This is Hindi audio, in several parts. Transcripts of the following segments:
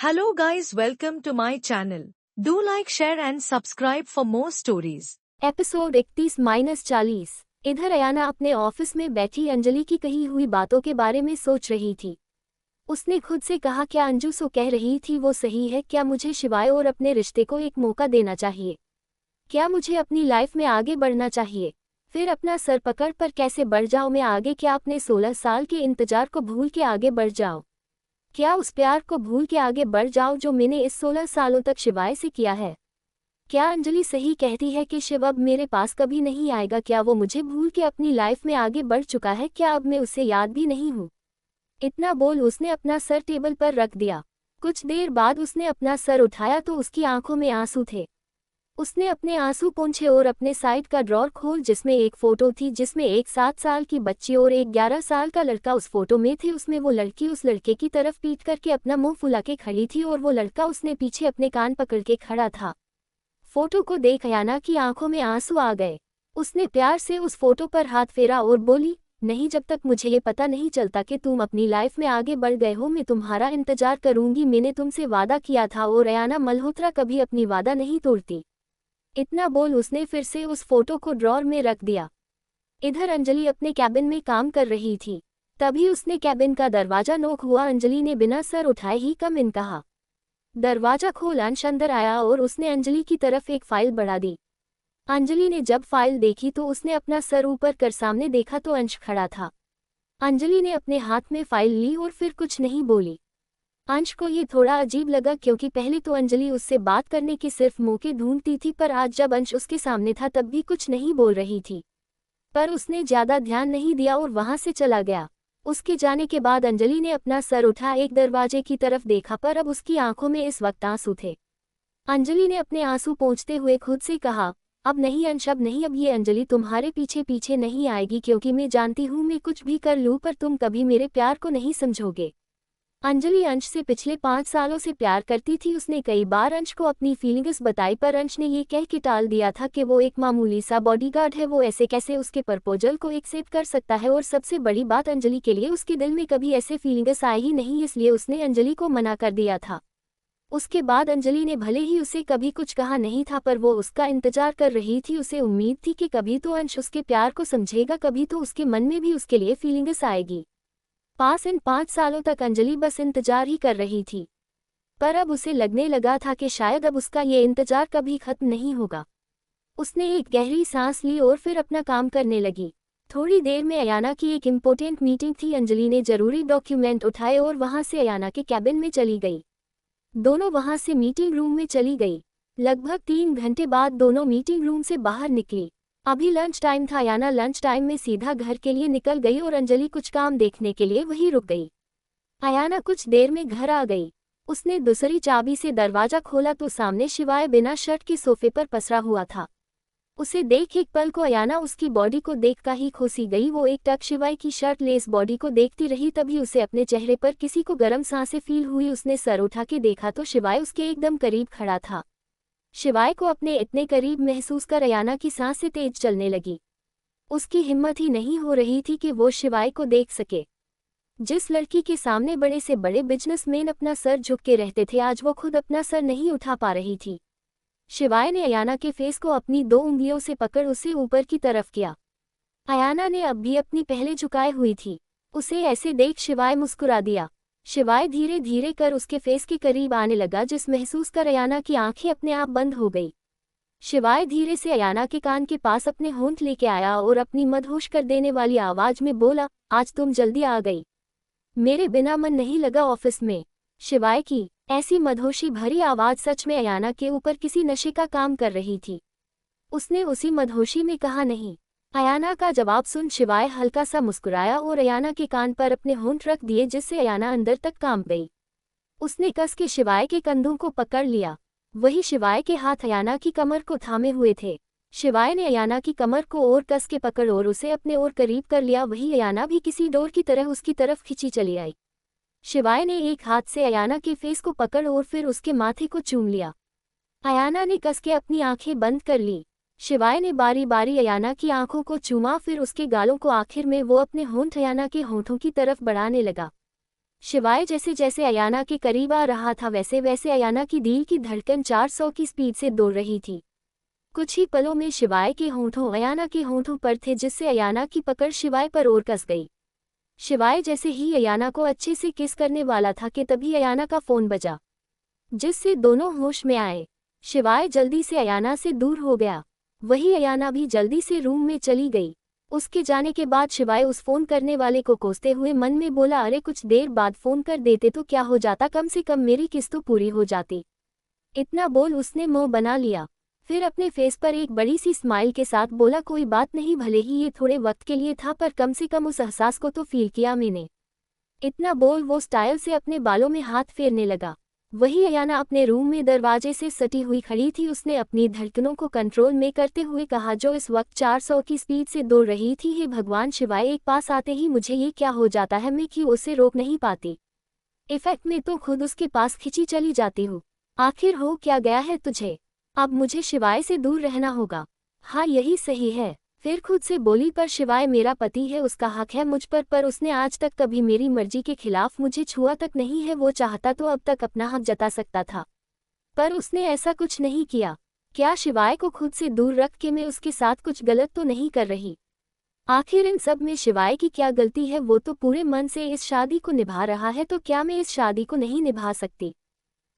Hello guys, welcome to my channel. Do like, share and subscribe for more stories. Episode 31-40। इधर अयाना अपने ऑफिस में बैठी अंजलि की कही हुई बातों के बारे में सोच रही थी। उसने खुद से कहा, क्या अंजू सो कह रही थी वो सही है? क्या मुझे शिवाय और अपने रिश्ते को एक मौका देना चाहिए? क्या मुझे अपनी लाइफ में आगे बढ़ना चाहिए? फिर अपना सर पकड़ पर कैसे बढ़ जाऊं मैं आगे? क्या अपने 16 साल के इंतजार को भूल के आगे बढ़ जाऊं? क्या उस प्यार को भूल के आगे बढ़ जाऊं जो मैंने इस 16 सालों तक शिवाय से किया है? क्या अंजलि सही कहती है कि शिव अब मेरे पास कभी नहीं आएगा? क्या वो मुझे भूल के अपनी लाइफ में आगे बढ़ चुका है? क्या अब मैं उसे याद भी नहीं हूँ? इतना बोल उसने अपना सर टेबल पर रख दिया। कुछ देर बाद उसने अपना सर उठाया तो उसकी आंखों में आंसू थे। उसने अपने आंसू पोंछे और अपने साइड का ड्रॉर खोल जिसमें एक फोटो थी जिसमें एक 7 साल की बच्ची और एक 11 साल का लड़का उस फोटो में थे। उसमें वो लड़की उस लड़के की तरफ पीट करके अपना मुंह फुला के खड़ी थी और वो लड़का उसने पीछे अपने कान पकड़ के खड़ा था। फोटो को देख अयाना की आंखों में आंसू आ गए। उसने प्यार से उस फोटो पर हाथ फेरा और बोली, नहीं, जब तक मुझे ये पता नहीं चलता कि तुम अपनी लाइफ में आगे बढ़ गए हो मैं तुम्हारा इंतजार करूंगी। मैंने तुमसे वादा किया था और अयाना मल्होत्रा कभी अपनी वादा नहीं तोड़ती। इतना बोल उसने फिर से उस फोटो को ड्रॉर में रख दिया। इधर अंजलि अपने कैबिन में काम कर रही थी। तभी उसने कैबिन का दरवाजा नॉक हुआ। अंजलि ने बिना सर उठाए ही कम इन कहा। दरवाजा खोल अंश अंदर आया और उसने अंजलि की तरफ एक फाइल बढ़ा दी। अंजलि ने जब फाइल देखी तो उसने अपना सर ऊपर कर सामने देखा तो अंश खड़ा था। अंजलि ने अपने हाथ में फाइल ली और फिर कुछ नहीं बोली। अंश को ये थोड़ा अजीब लगा क्योंकि पहले तो अंजलि उससे बात करने के सिर्फ मौके ढूंढती थी, पर आज जब अंश उसके सामने था तब भी कुछ नहीं बोल रही थी। पर उसने ज्यादा ध्यान नहीं दिया और वहां से चला गया। उसके जाने के बाद अंजलि ने अपना सर उठा एक दरवाजे की तरफ देखा, पर अब उसकी आंखों में इस वक्त आंसू थे। अंजलि ने अपने आंसू पोंछते हुए खुद से कहा, अब नहीं अंश, अब नहीं, अब ये अंजलि तुम्हारे पीछे पीछे नहीं आएगी क्योंकि मैं जानती हूँ मैं कुछ भी कर लूँ पर तुम कभी मेरे प्यार को नहीं समझोगे। अंजलि अंश से पिछले 5 सालों से प्यार करती थी। उसने कई बार अंश को अपनी फीलिंग्स बताई पर अंश ने ये कह के टाल दिया था कि वो एक मामूली सा बॉडीगार्ड है, वो ऐसे कैसे उसके प्रपोजल को एक्सेप्ट कर सकता है। और सबसे बड़ी बात, अंजलि के लिए उसके दिल में कभी ऐसे फीलिंग्स आए ही नहीं, इसलिए उसने अंजलि को मना कर दिया था। उसके बाद अंजलि ने भले ही उसे कभी कुछ कहा नहीं था पर वो उसका इंतजार कर रही थी। उसे उम्मीद थी कि कभी तो अंश उसके प्यार को समझेगा, कभी तो उसके मन में भी उसके लिए फीलिंग्स आएगी। इन 5 सालों तक अंजलि बस इंतजार ही कर रही थी, पर अब उसे लगने लगा था कि शायद अब उसका ये इंतजार कभी खत्म नहीं होगा। उसने एक गहरी सांस ली और फिर अपना काम करने लगी। थोड़ी देर में अयाना की एक इम्पोर्टेंट मीटिंग थी। अंजलि ने जरूरी डॉक्यूमेंट उठाए और वहां से अयाना के कैबिन में चली गई। दोनों वहां से मीटिंग रूम में चली गई। लगभग 3 घंटे बाद दोनों मीटिंग रूम से बाहर निकली। अभी लंच टाइम था। अयाना लंच टाइम में सीधा घर के लिए निकल गई और अंजलि कुछ काम देखने के लिए वहीं रुक गई। अयाना कुछ देर में घर आ गई। उसने दूसरी चाबी से दरवाजा खोला तो सामने शिवाय बिना शर्ट के सोफे पर पसरा हुआ था। उसे देख एक पल को अयाना उसकी बॉडी को देखकर ही खोसी गई। वो एक टक शिवाय की शर्ट लेस बॉडी को देखती रही। तभी उसे अपने चेहरे पर किसी को गर्म सांसें फील हुई। उसने सर उठा के देखा तो शिवाय उसके एकदम करीब खड़ा था। शिवाय को अपने इतने करीब महसूस कर अयाना की सांसें तेज चलने लगी। उसकी हिम्मत ही नहीं हो रही थी कि वो शिवाय को देख सके। जिस लड़की के सामने बड़े से बड़े बिजनेसमैन अपना सर झुक के रहते थे, आज वो खुद अपना सर नहीं उठा पा रही थी। शिवाय ने अयाना के फेस को अपनी 2 उंगलियों से पकड़ उसे ऊपर की तरफ किया। अयाना ने अब भी अपनी पहले झुकाए हुई थी। उसे ऐसे देख शिवाय मुस्कुरा दिया। शिवाय धीरे धीरे कर उसके फेस के करीब आने लगा, जिस महसूस कर अयाना की आंखें अपने आप बंद हो गई। शिवाय धीरे से अयाना के कान के पास अपने होंठ लेके आया और अपनी मदहोश कर देने वाली आवाज में बोला, आज तुम जल्दी आ गई। मेरे बिना मन नहीं लगा ऑफिस में। शिवाय की ऐसी मदहोशी भरी आवाज सच में अयाना के ऊपर किसी नशे का काम कर रही थी। उसने उसी मदहोशी में कहा, नहीं। अयाना का जवाब सुन शिवाय हल्का सा मुस्कुराया और अयाना के कान पर अपने होंठ रख दिए, जिससे अयाना अंदर तक कांप गई। उसने कस के शिवाय के कंधों को पकड़ लिया। वही शिवाय के हाथ अयाना की कमर को थामे हुए थे। शिवाय ने अयाना की कमर को और कस के पकड़ और उसे अपने और करीब कर लिया। वही अयाना भी किसी डोर की तरह उसकी तरफ खिंची चली आई। शिवाय ने एक हाथ से अयाना के फेस को पकड़ और फिर उसके माथे को चूम लिया। अयाना ने कस के अपनी आंखें बंद कर ली। शिवाय ने बारी बारी अयाना की आंखों को चूमा, फिर उसके गालों को। आखिर में वो अपने होंठ अयाना के होंठों की तरफ बढ़ाने लगा। शिवाय जैसे जैसे अयाना के करीब आ रहा था वैसे वैसे अयाना की दिल की धड़कन 400 की स्पीड से दौड़ रही थी। कुछ ही पलों में शिवाय के होंठों अयाना के होंठों पर थे, जिससे अयाना की पकड़ शिवाय पर और कस गई। शिवाय जैसे ही अयाना को अच्छे से किस करने वाला था कि तभी अयाना का फोन बजा, जिससे दोनों होश में आए। शिवाय जल्दी से अयाना से दूर हो गया। वही अयाना भी जल्दी से रूम में चली गई। उसके जाने के बाद शिवाय उस फोन करने वाले को कोसते हुए मन में बोला, अरे कुछ देर बाद फोन कर देते तो क्या हो जाता, कम से कम मेरी किस्त तो पूरी हो जाती। इतना बोल उसने मुंह बना लिया। फिर अपने फेस पर एक बड़ी सी स्माइल के साथ बोला, कोई बात नहीं, भले ही ये थोड़े वक्त के लिए था पर कम से कम उस एहसास को तो फील किया मैंने। इतना बोल वो स्टाइल से अपने बालों में हाथ फेरने लगा। वही अयाना अपने रूम में दरवाजे से सटी हुई खड़ी थी। उसने अपनी धड़कनों को कंट्रोल में करते हुए कहा, जो इस वक्त 400 की स्पीड से दौड़ रही थी, हे भगवान शिवाय, एक पास आते ही मुझे ये क्या हो जाता है, मैं क्यों उसे रोक नहीं पाती। इफेक्ट में तो खुद उसके पास खिंची चली जाती हूँ। आखिर हो क्या गया है तुझे? अब मुझे शिवाय से दूर रहना होगा। हाँ यही सही है। फिर खुद से बोली, पर शिवाय मेरा पति है, उसका हक है मुझ पर उसने आज तक कभी मेरी मर्जी के खिलाफ मुझे छुआ तक नहीं है। वो चाहता तो अब तक अपना हक जता सकता था, पर उसने ऐसा कुछ नहीं किया। क्या शिवाय को खुद से दूर रख के मैं उसके साथ कुछ गलत तो नहीं कर रही? आखिर इन सब में शिवाय की क्या गलती है? वो तो पूरे मन से इस शादी को निभा रहा है, तो क्या मैं इस शादी को नहीं निभा सकती?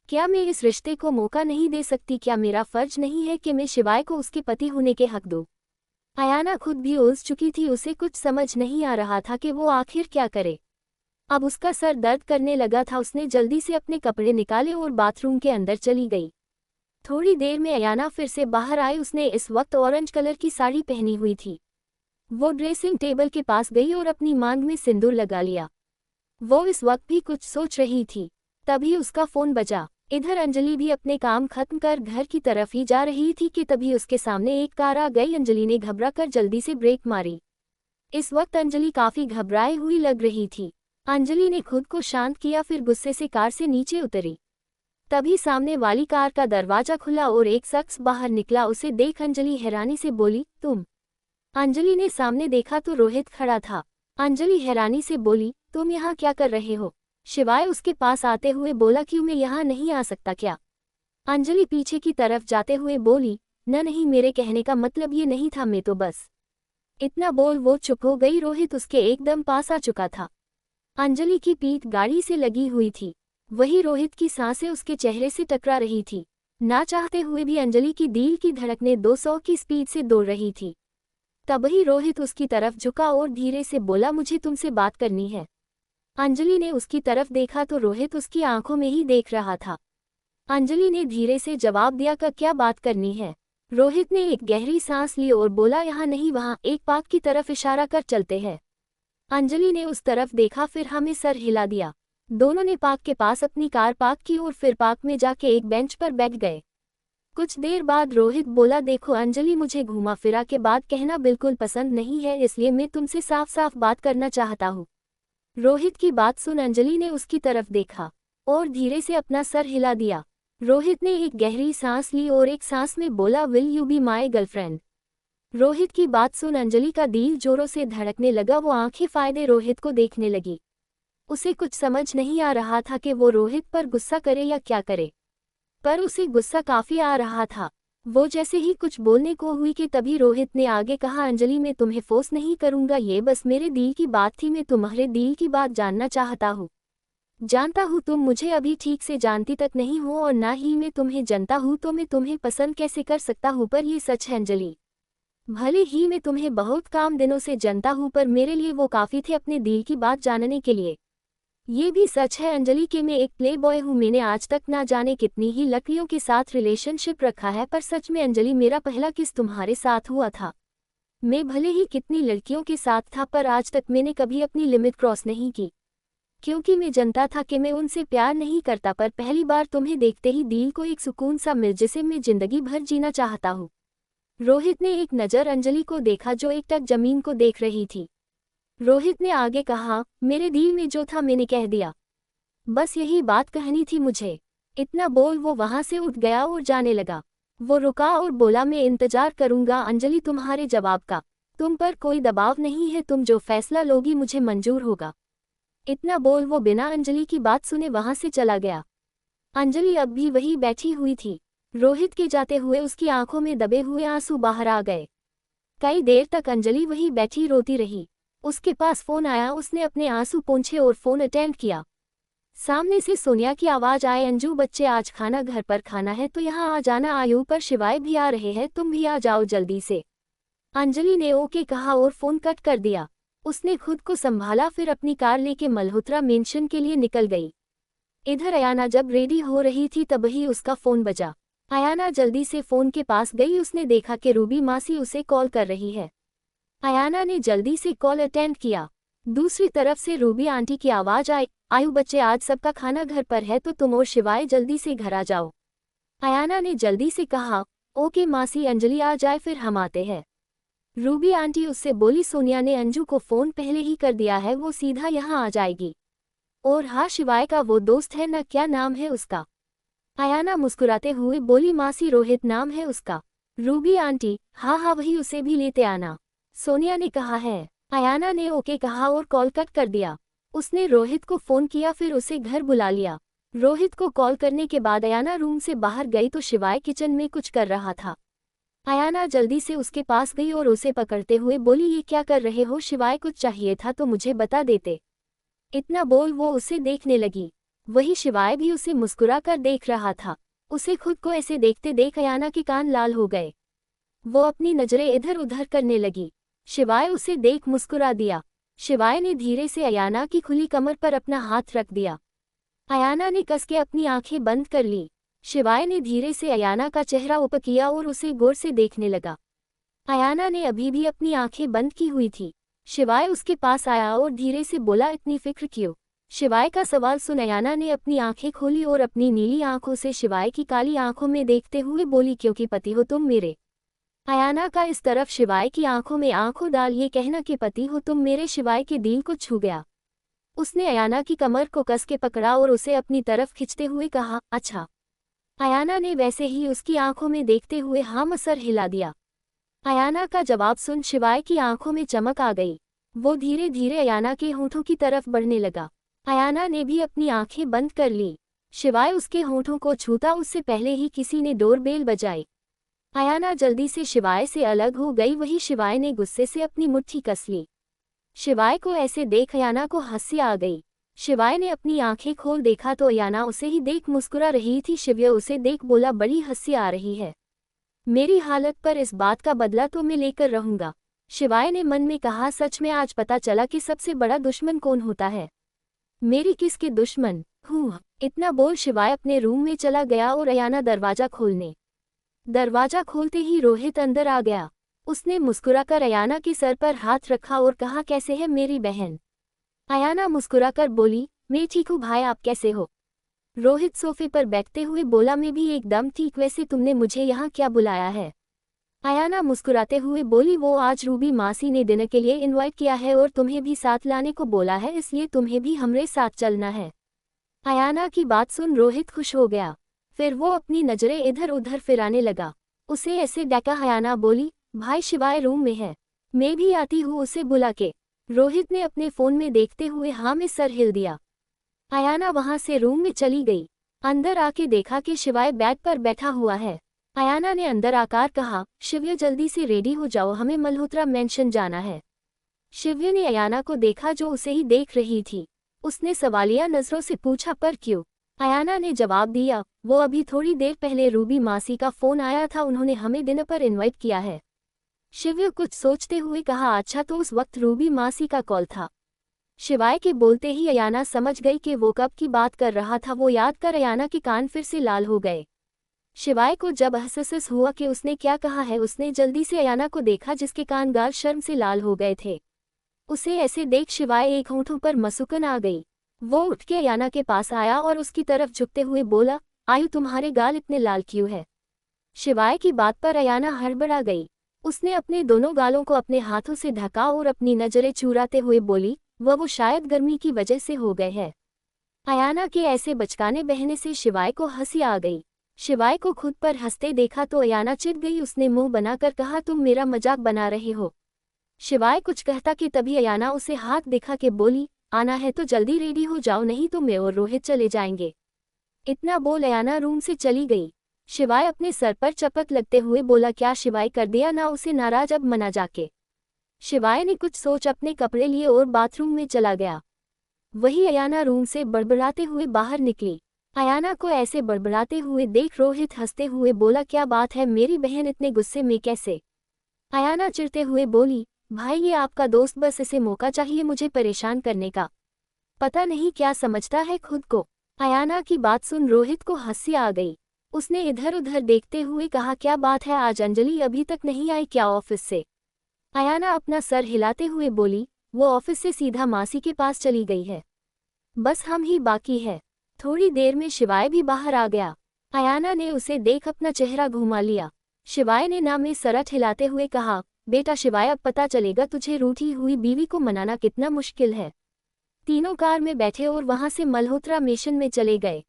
क्या मैं इस रिश्ते को मौका नहीं दे सकती? क्या मेरा फर्ज नहीं है कि मैं शिवाय को उसके पति होने के हक दूं? अयाना खुद भी उलझ चुकी थी। उसे कुछ समझ नहीं आ रहा था कि वो आखिर क्या करे। अब उसका सर दर्द करने लगा था। उसने जल्दी से अपने कपड़े निकाले और बाथरूम के अंदर चली गई। थोड़ी देर में अयाना फिर से बाहर आई। उसने इस वक्त ऑरेंज कलर की साड़ी पहनी हुई थी। वो ड्रेसिंग टेबल के पास गई और अपनी मांग में सिंदूर लगा लिया। वो इस वक्त भी कुछ सोच रही थी, तभी उसका फोन बजा। इधर अंजलि भी अपने काम खत्म कर घर की तरफ ही जा रही थी कि तभी उसके सामने एक कार आ गई। अंजलि ने घबरा कर जल्दी से ब्रेक मारी। इस वक्त अंजलि काफी घबराई हुई लग रही थी। अंजलि ने खुद को शांत किया, फिर गुस्से से कार से नीचे उतरी। तभी सामने वाली कार का दरवाजा खुला और एक शख्स बाहर निकला। उसे देख अंजलि हैरानी से बोली, तुम? अंजलि ने सामने देखा तो रोहित खड़ा था। अंजलि हैरानी से बोली, तुम यहाँ क्या कर रहे हो? शिवाय उसके पास आते हुए बोला, क्यों मैं यहाँ नहीं आ सकता क्या? अंजलि पीछे की तरफ जाते हुए बोली, नहीं, मेरे कहने का मतलब ये नहीं था, मैं तो बस। इतना बोल वो चुप हो गई। रोहित उसके एकदम पास आ चुका था। अंजलि की पीठ गाड़ी से लगी हुई थी। वही रोहित की सांसें उसके चेहरे से टकरा रही थी। ना चाहते हुए भी अंजलि की दिल की धड़कनें 200 की स्पीड से दौड़ रही थी। तभी रोहित उसकी तरफ झुका और धीरे से बोला, मुझे तुमसे बात करनी है। अंजलि ने उसकी तरफ देखा तो रोहित उसकी आंखों में ही देख रहा था। अंजलि ने धीरे से जवाब दिया, क्या बात करनी है? रोहित ने एक गहरी सांस ली और बोला, यहाँ नहीं वहाँ, एक पार्क की तरफ इशारा कर चलते हैं। अंजलि ने उस तरफ देखा, फिर हमें सर हिला दिया। दोनों ने पार्क के पास अपनी कार पार्क की और फिर पार्क में जाके एक बेंच पर बैठ गए। कुछ देर बाद रोहित बोला, देखो अंजलि, मुझे घुमा फिरा के बात कहना बिल्कुल पसंद नहीं है, इसलिए मैं तुमसे साफ साफ बात करना चाहता हूँ। रोहित की बात सुन अंजलि ने उसकी तरफ देखा और धीरे से अपना सर हिला दिया। रोहित ने एक गहरी सांस ली और एक सांस में बोला, will you be my girlfriend? Rohit की बात सुन अंजलि का दिल जोरों से धड़कने लगा। वो आंखें फायदे रोहित को देखने लगी। उसे कुछ समझ नहीं आ रहा था कि वो रोहित पर गुस्सा करे या क्या करे, पर उसे गुस्सा काफी आ रहा था। वो जैसे ही कुछ बोलने को हुई कि तभी रोहित ने आगे कहा, अंजलि, मैं तुम्हें फोर्स नहीं करूंगा, ये बस मेरे दिल की बात थी। मैं तुम्हारे दिल की बात जानना चाहता हूँ। जानता हूँ तुम मुझे अभी ठीक से जानती तक नहीं हो और ना ही मैं तुम्हें जानता हूँ, तो मैं तुम्हें पसंद कैसे कर सकता हूँ? पर ये सच है अंजलि, भले ही मैं तुम्हें बहुत कम दिनों से जानता हूँ, पर मेरे लिए वो काफी थे अपने दिल की बात जानने के लिए। ये भी सच है अंजलि कि मैं एक प्ले बॉय हूँ। मैंने आज तक ना जाने कितनी ही लड़कियों के साथ रिलेशनशिप रखा है, पर सच में अंजलि, मेरा पहला किस तुम्हारे साथ हुआ था। मैं भले ही कितनी लड़कियों के साथ था, पर आज तक मैंने कभी अपनी लिमिट क्रॉस नहीं की, क्योंकि मैं जानता था कि मैं उनसे प्यार नहीं करता। पर पहली बार तुम्हें देखते ही दिल को एक सुकून सा मिल, जिसे मैं जिंदगी भर जीना चाहता हूँ। रोहित ने एक नज़र अंजलि को देखा जो एकटक जमीन को देख रही थी। रोहित ने आगे कहा, मेरे दिल में जो था मैंने कह दिया, बस यही बात कहनी थी मुझे। इतना बोल वो वहां से उठ गया और जाने लगा। वो रुका और बोला, मैं इंतजार करूंगा अंजलि तुम्हारे जवाब का। तुम पर कोई दबाव नहीं है, तुम जो फैसला लोगी मुझे मंजूर होगा। इतना बोल वो बिना अंजलि की बात सुने वहां से चला गया। अंजलि अब भी वही बैठी हुई थी। रोहित के जाते हुए उसकी आंखों में दबे हुए आंसू बाहर आ गए। कई देर तक अंजलि वही बैठी रोती रही। उसके पास फोन आया, उसने अपने आंसू पोंछे और फोन अटेंड किया। सामने से सोनिया की आवाज आए, अंजू बच्चे आज खाना घर पर खाना है तो यहाँ आ जाना, आयु पर शिवाय भी आ रहे हैं, तुम भी आ जाओ जल्दी से। अंजलि ने ओके कहा और फोन कट कर दिया। उसने खुद को संभाला, फिर अपनी कार लेके मल्होत्रा मेंशन के लिए निकल गई। इधर अयाना जब रेडी हो रही थी तभी उसका फोन बजा। अयाना जल्दी से फोन के पास गई, उसने देखा कि रूबी मासी उसे कॉल कर रही है। अयाना ने जल्दी से कॉल अटेंड किया। दूसरी तरफ से रूबी आंटी की आवाज आई, आयु बच्चे आज सबका खाना घर पर है तो तुम और शिवाय जल्दी से घर आ जाओ। अयाना ने जल्दी से कहा, ओके मासी, अंजलि आ जाए फिर हम आते हैं। रूबी आंटी उससे बोली, सोनिया ने अंजू को फोन पहले ही कर दिया है, वो सीधा यहाँ आ जाएगी। और हाँ, शिवाय का वो दोस्त है ना, क्या नाम है उसका? अयाना मुस्कुराते हुए बोली, मासी रोहित नाम है उसका। रूबी आंटी, हाँ हाँ वही, उसे भी लेते आना, सोनिया ने कहा है। अयाना ने ओके कहा और कॉल कट कर दिया। उसने रोहित को फोन किया, फिर उसे घर बुला लिया। रोहित को कॉल करने के बाद अयाना रूम से बाहर गई तो शिवाय किचन में कुछ कर रहा था। अयाना जल्दी से उसके पास गई और उसे पकड़ते हुए बोली, ये क्या कर रहे हो? शिवाय कुछ चाहिए था तो मुझे बता देते। इतना बोल वो उसे देखने लगी। वही शिवाय भी उसे मुस्कुरा कर देख रहा था। उसे खुद को ऐसे देखते देख अयाना के कान लाल हो गए। वो अपनी नजरें इधर उधर करने लगी। शिवाय उसे देख मुस्कुरा दिया। शिवाय ने धीरे से अयाना की खुली कमर पर अपना हाथ रख दिया। अयाना ने कस के अपनी आंखें बंद कर ली। शिवाय ने धीरे से अयाना का चेहरा ऊपर किया और उसे गौर से देखने लगा। अयाना ने अभी भी अपनी आंखें बंद की हुई थी। शिवाय उसके पास आया और धीरे से बोला, इतनी फिक्र क्यों? शिवाय का सवाल सुन अयाना ने अपनी आंखें खोली और अपनी नीली आंखों से शिवाय की काली आंखों में देखते हुए बोली, क्योंकि पति हो तुम मेरे। अयाना का इस तरफ शिवाय की आंखों में आंखों डाल ये कहना कि पति हो तुम मेरे शिवाय के दिल को छू गया। उसने अयाना की कमर को कस के पकड़ा और उसे अपनी तरफ खींचते हुए कहा, अच्छा। अयाना ने वैसे ही उसकी आंखों में देखते हुए हाँ में सर हिला दिया। अयाना का जवाब सुन शिवाय की आंखों में चमक आ गई। वो धीरे धीरे अयाना के होठों की तरफ बढ़ने लगा। अयाना ने भी अपनी आंखें बंद कर ली। शिवाय उसके होठों को छूता उससे पहले ही किसी ने डोरबेल बजाई। अयाना जल्दी से शिवाय से अलग हो गई। वही शिवाय ने गुस्से से अपनी मुट्ठी कस ली। शिवाय को ऐसे देख अयाना को हंसी आ गई। शिवाय ने अपनी आंखें खोल देखा तो अयाना उसे ही देख मुस्कुरा रही थी। शिव्य उसे देख बोला, बड़ी हंसी आ रही है, मेरी हालत पर इस बात का बदला तो मैं लेकर रहूंगा। शिवाय ने मन में कहा, सच में आज पता चला कि सबसे बड़ा दुश्मन कौन होता है। मेरी किसके दुश्मन हूँ? इतना बोल शिवाय अपने रूम में चला गया और अयाना दरवाजा खोलने। दरवाजा खोलते ही रोहित अंदर आ गया। उसने मुस्कुराकर अयाना के सर पर हाथ रखा और कहा, कैसे है मेरी बहन? अयाना मुस्कुराकर बोली, मैं ठीक हूँ भाई, आप कैसे हो? रोहित सोफे पर बैठते हुए बोला, मैं भी एकदम ठीक, वैसे तुमने मुझे यहाँ क्या बुलाया है? अयाना मुस्कुराते हुए बोली, वो आज रूबी मासी ने डिनर के लिए इनवाइट किया है और तुम्हें भी साथ लाने को बोला है, इसलिए तुम्हें भी हमरे साथ चलना है। अयाना की बात सुन रोहित खुश हो गया। फिर वो अपनी नजरें इधर उधर फिराने लगा। उसे ऐसे डाका। अयाना बोली, भाई शिवाय रूम में है, मैं भी आती हूँ उसे बुला के। रोहित ने अपने फोन में देखते हुए हाँ में सर हिल दिया। अयाना वहां से रूम में चली गई। अंदर आके देखा कि शिवाय बेड पर बैठा हुआ है। अयाना ने अंदर आकर कहा, शिव्य जल्दी से रेडी हो जाओ, हमें मल्होत्रा मेंशन जाना है। शिव्य ने अयाना को देखा जो उसे ही देख रही थी। उसने सवालिया नजरों से पूछा, पर क्यों? अयाना ने जवाब दिया, वो अभी थोड़ी देर पहले रूबी मासी का फोन आया था, उन्होंने हमें डिनर पर इनवाइट किया है। शिव्य कुछ सोचते हुए कहा, अच्छा तो उस वक्त रूबी मासी का कॉल था। शिवाय के बोलते ही अयाना समझ गई कि वो कब की बात कर रहा था। वो याद कर अयाना के कान फिर से लाल हो गए। शिवाय को जब एहसास हुआ कि उसने क्या कहा है, उसने जल्दी से अयाना को देखा जिसके कान गाल शर्म से लाल हो गए थे। उसे ऐसे देख शिवाय एक होंठों पर मसुकन आ गई। वो उठ के अयाना के पास आया और उसकी तरफ झुकते हुए बोला, आयु तुम्हारे गाल इतने लाल क्यों है? शिवाय की बात पर अयाना हड़बड़ा गई। उसने अपने दोनों गालों को अपने हाथों से ढका और अपनी नजरें चुराते हुए बोली, वो शायद गर्मी की वजह से हो गए हैं। अयाना के ऐसे बचकाने बहने से शिवाय को हंसी आ गई। शिवाय को खुद पर हंसते देखा तो अयाना चिढ़ गई। उसने मुंह बनाकर कहा, तुम मेरा मजाक बना रहे हो। शिवाय कुछ कहता कि तभी अयाना उसे हाथ दिखा के बोली, आना है तो जल्दी रेडी हो जाओ, नहीं तो मैं और रोहित चले जाएंगे। इतना बोल अयाना रूम से चली गई। शिवाय अपने सर पर चपक लगते हुए बोला, क्या शिवाय कर दिया ना उसे नाराज, अब मना जाके। शिवाय ने कुछ सोच अपने कपड़े लिए और बाथरूम में चला गया। वही अयाना रूम से बड़बड़ाते हुए बाहर निकली। अयाना को ऐसे बड़बड़ाते हुए देख रोहित हंसते हुए बोला, क्या बात है मेरी बहन, इतने गुस्से में कैसे? अयाना चिढ़ते हुए बोली, भाई ये आपका दोस्त, बस इसे मौका चाहिए मुझे परेशान करने का, पता नहीं क्या समझता है खुद को। अयाना की बात सुन रोहित को हंसी आ गई। उसने इधर उधर देखते हुए कहा, क्या बात है आज अंजलि अभी तक नहीं आई क्या ऑफिस से? अयाना अपना सर हिलाते हुए बोली, वो ऑफिस से सीधा मासी के पास चली गई है, बस हम ही बाकी है। थोड़ी देर में शिवाय भी बाहर आ गया। अयाना ने उसे देख अपना चेहरा घुमा लिया। शिवाय ने ना में सरट हिलाते हुए कहा, बेटा शिवाय अब पता चलेगा तुझे रूठी हुई बीवी को मनाना कितना मुश्किल है। तीनों कार में बैठे और वहां से मल्होत्रा मेंशन में चले गए।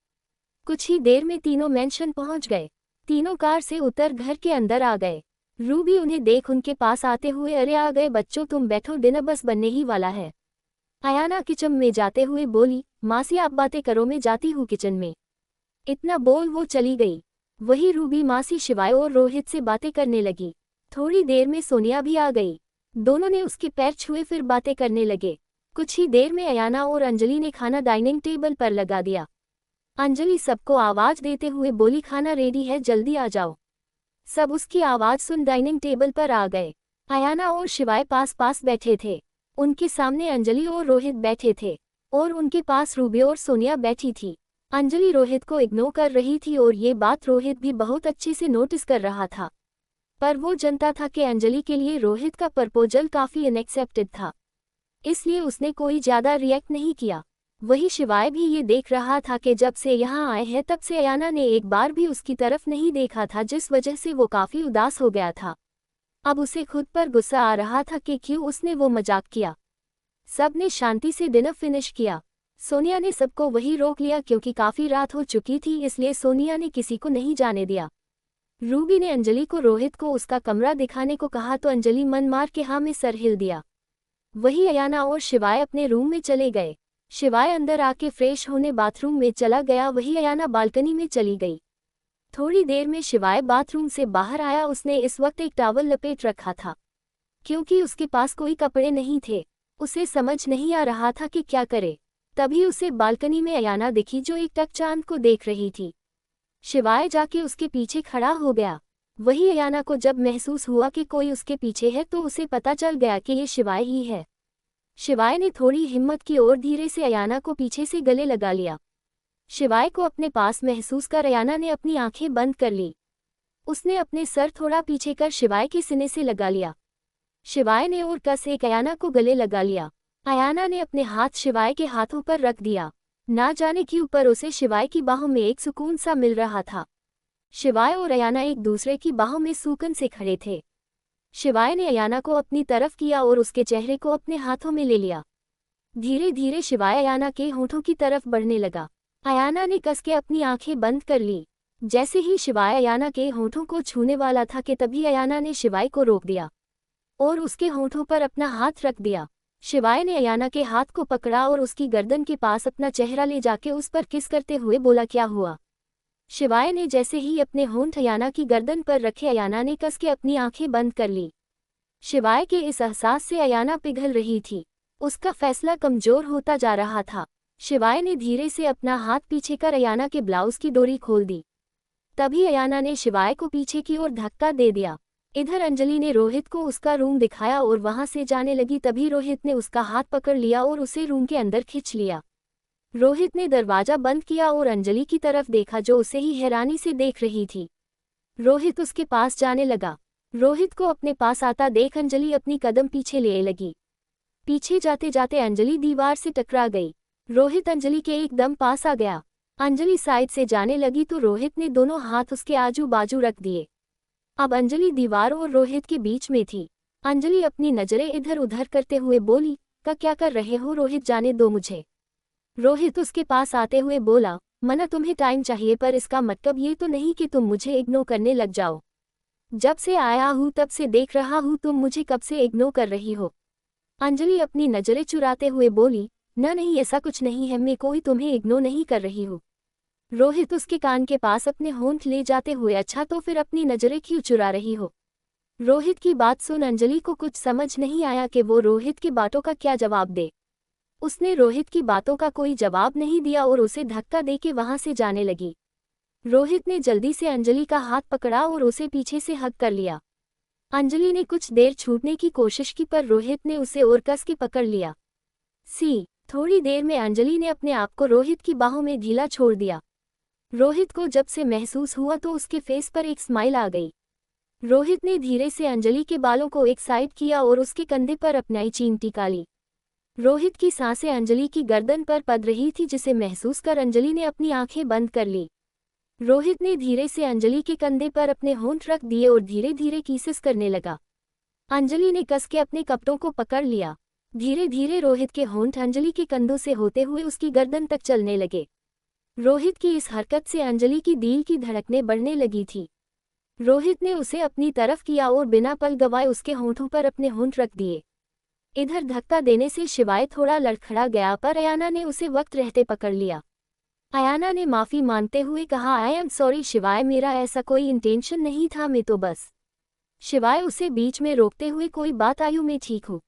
कुछ ही देर में तीनों मेंशन पहुंच गए। तीनों कार से उतर घर के अंदर आ गए। रूबी उन्हें देख उनके पास आते हुए, अरे आ गए बच्चों, तुम बैठो, डिनर बस बनने ही वाला है। अयाना किचन में जाते हुए बोली, मासी आप बातें करो, मैं जाती हूँ किचन में। इतना बोल वो चली गई। वही रूबी मासी शिवाय और रोहित से बातें करने लगी। थोड़ी देर में सोनिया भी आ गई। दोनों ने उसके पैर छुए फिर बातें करने लगे। कुछ ही देर में अयाना और अंजलि ने खाना डाइनिंग टेबल पर लगा दिया। अंजलि सबको आवाज देते हुए बोली, खाना रेडी है, जल्दी आ जाओ। सब उसकी आवाज सुन डाइनिंग टेबल पर आ गए। अयाना और शिवाय पास पास बैठे थे। उनके सामने अंजलि और रोहित बैठे थे और उनके पास रूबी और सोनिया बैठी थी। अंजलि रोहित को इग्नोर कर रही थी और ये बात रोहित भी बहुत अच्छे से नोटिस कर रहा था, पर वो जानता था कि अंजलि के लिए रोहित का प्रपोजल काफी अनएक्सेप्टेड था, इसलिए उसने कोई ज्यादा रिएक्ट नहीं किया। वही शिवाय भी ये देख रहा था कि जब से यहाँ आए हैं तब से अयाना ने एक बार भी उसकी तरफ नहीं देखा था, जिस वजह से वो काफी उदास हो गया था। अब उसे खुद पर गुस्सा आ रहा था कि क्यों उसने वो मजाक किया। सब ने शांति से डिनर फिनिश किया। सोनिया ने सबको वही रोक लिया क्योंकि काफी रात हो चुकी थी, इसलिए सोनिया ने किसी को नहीं जाने दिया। रूबी ने अंजलि को रोहित को उसका कमरा दिखाने को कहा तो अंजलि मन मार के हाँ में सर हिल दिया। वही अयाना और शिवाय अपने रूम में चले गए। शिवाय अंदर आके फ्रेश होने बाथरूम में चला गया, वही अयाना बालकनी में चली गई। थोड़ी देर में शिवाय बाथरूम से बाहर आया। उसने इस वक्त एक टॉवल लपेट रखा था क्योंकि उसके पास कोई कपड़े नहीं थे। उसे समझ नहीं आ रहा था कि क्या करे। तभी उसे बालकनी में अयाना दिखी जो एक टक चांद को देख रही थी। शिवाय जाके उसके पीछे खड़ा हो गया। वही अयाना को जब महसूस हुआ कि कोई उसके पीछे है तो उसे पता चल गया कि ये शिवाय ही है। शिवाय ने थोड़ी हिम्मत की और धीरे से अयाना को पीछे से गले लगा लिया। शिवाय को अपने पास महसूस कर अयाना ने अपनी आंखें बंद कर ली। उसने अपने सर थोड़ा पीछे कर शिवाय के सीने से लगा लिया। शिवाय ने और कस एक अयाना को गले लगा लिया। अयाना ने अपने हाथ शिवाय के हाथों पर रख दिया। ना जाने क्यों पर उसे शिवाय की बाहों में एक सुकून सा मिल रहा था। शिवाय और अयाना एक दूसरे की बाहों में सूकन से खड़े थे। शिवाय ने अयाना को अपनी तरफ किया और उसके चेहरे को अपने हाथों में ले लिया। धीरे धीरे शिवाय अयाना के होठों की तरफ बढ़ने लगा। अयाना ने कस के अपनी आंखें बंद कर ली। जैसे ही शिवाय अयाना के होठों को छूने वाला था कि तभी अयाना ने शिवाय को रोक दिया और उसके होठों पर अपना हाथ रख दिया। शिवाय ने अयाना के हाथ को पकड़ा और उसकी गर्दन के पास अपना चेहरा ले जाके उस पर किस करते हुए बोला, क्या हुआ? शिवाय ने जैसे ही अपने होंठ अयाना की गर्दन पर रखे अयाना ने कस के अपनी आंखें बंद कर ली। शिवाय के इस एहसास से अयाना पिघल रही थी। उसका फैसला कमजोर होता जा रहा था। शिवाय ने धीरे से अपना हाथ पीछे कर अयाना के ब्लाउज की डोरी खोल दी। तभी अयाना ने शिवाय को पीछे की ओर धक्का दे दिया। इधर अंजलि ने रोहित को उसका रूम दिखाया और वहां से जाने लगी। तभी रोहित ने उसका हाथ पकड़ लिया और उसे रूम के अंदर खींच लिया। रोहित ने दरवाजा बंद किया और अंजलि की तरफ देखा जो उसे ही हैरानी से देख रही थी। रोहित उसके पास जाने लगा। रोहित को अपने पास आता देख अंजलि अपनी कदम पीछे ले लगी। पीछे जाते जाते अंजलि दीवार से टकरा गई। रोहित अंजलि के एकदम पास आ गया। अंजलि साइड से जाने लगी तो रोहित ने दोनों हाथ उसके आजू बाजू रख दिए। अब अंजलि दीवार और रोहित के बीच में थी। अंजलि अपनी नजरें इधर उधर करते हुए बोली, क्या कर रहे हो रोहित, जाने दो मुझे। रोहित उसके पास आते हुए बोला, मना तुम्हें टाइम चाहिए पर इसका मतलब ये तो नहीं कि तुम मुझे इग्नोर करने लग जाओ। जब से आया हूँ तब से देख रहा हूँ तुम मुझे कब से इग्नोर कर रही हो। अंजलि अपनी नजरें चुराते हुए बोली, नहीं ऐसा कुछ नहीं है, मैं कोई तुम्हें इग्नोर नहीं कर रही हूँ। रोहित उसके कान के पास अपने होंठ ले जाते हुए, अच्छा तो फिर अपनी नजरें क्यों चुरा रही हो? रोहित की बात सुन अंजलि को कुछ समझ नहीं आया कि वो रोहित की बातों का क्या जवाब दे। उसने रोहित की बातों का कोई जवाब नहीं दिया और उसे धक्का देके वहां से जाने लगी। रोहित ने जल्दी से अंजलि का हाथ पकड़ा और उसे पीछे से हग कर लिया। अंजलि ने कुछ देर छूटने की कोशिश की पर रोहित ने उसे और कस के पकड़ लिया। थोड़ी देर में अंजलि ने अपने आप को रोहित की बाहों में ढीला छोड़ दिया। रोहित को जब से महसूस हुआ तो उसके फेस पर एक स्माइल आ गई। रोहित ने धीरे से अंजलि के बालों को एक साइड किया और उसके कंधे पर अपनी चींटी काली। रोहित की सांसें अंजलि की गर्दन पर पड़ रही थी, जिसे महसूस कर अंजलि ने अपनी आंखें बंद कर ली। रोहित ने धीरे से अंजलि के कंधे पर अपने होंठ रख दिए और धीरे धीरे किसेस करने लगा। अंजलि ने कस के अपने कपड़ों को पकड़ लिया। धीरे धीरे रोहित के होंठ अंजलि के कंधों से होते हुए उसकी गर्दन तक चलने लगे। रोहित की इस हरकत से अंजलि की दिल की धड़कनें बढ़ने लगी थी। रोहित ने उसे अपनी तरफ किया और बिना पल गवाए उसके होंठों पर अपने होंठ रख दिए। इधर धक्का देने से शिवाय थोड़ा लड़खड़ा गया पर अयाना ने उसे वक्त रहते पकड़ लिया। अयाना ने माफी मांगते हुए कहा, आई एम सॉरी शिवाय, मेरा ऐसा कोई इंटेंशन नहीं था, मैं तो बस। शिवाय उसे बीच में रोकते हुए, कोई बात आयु, मैं ठीक हूँ,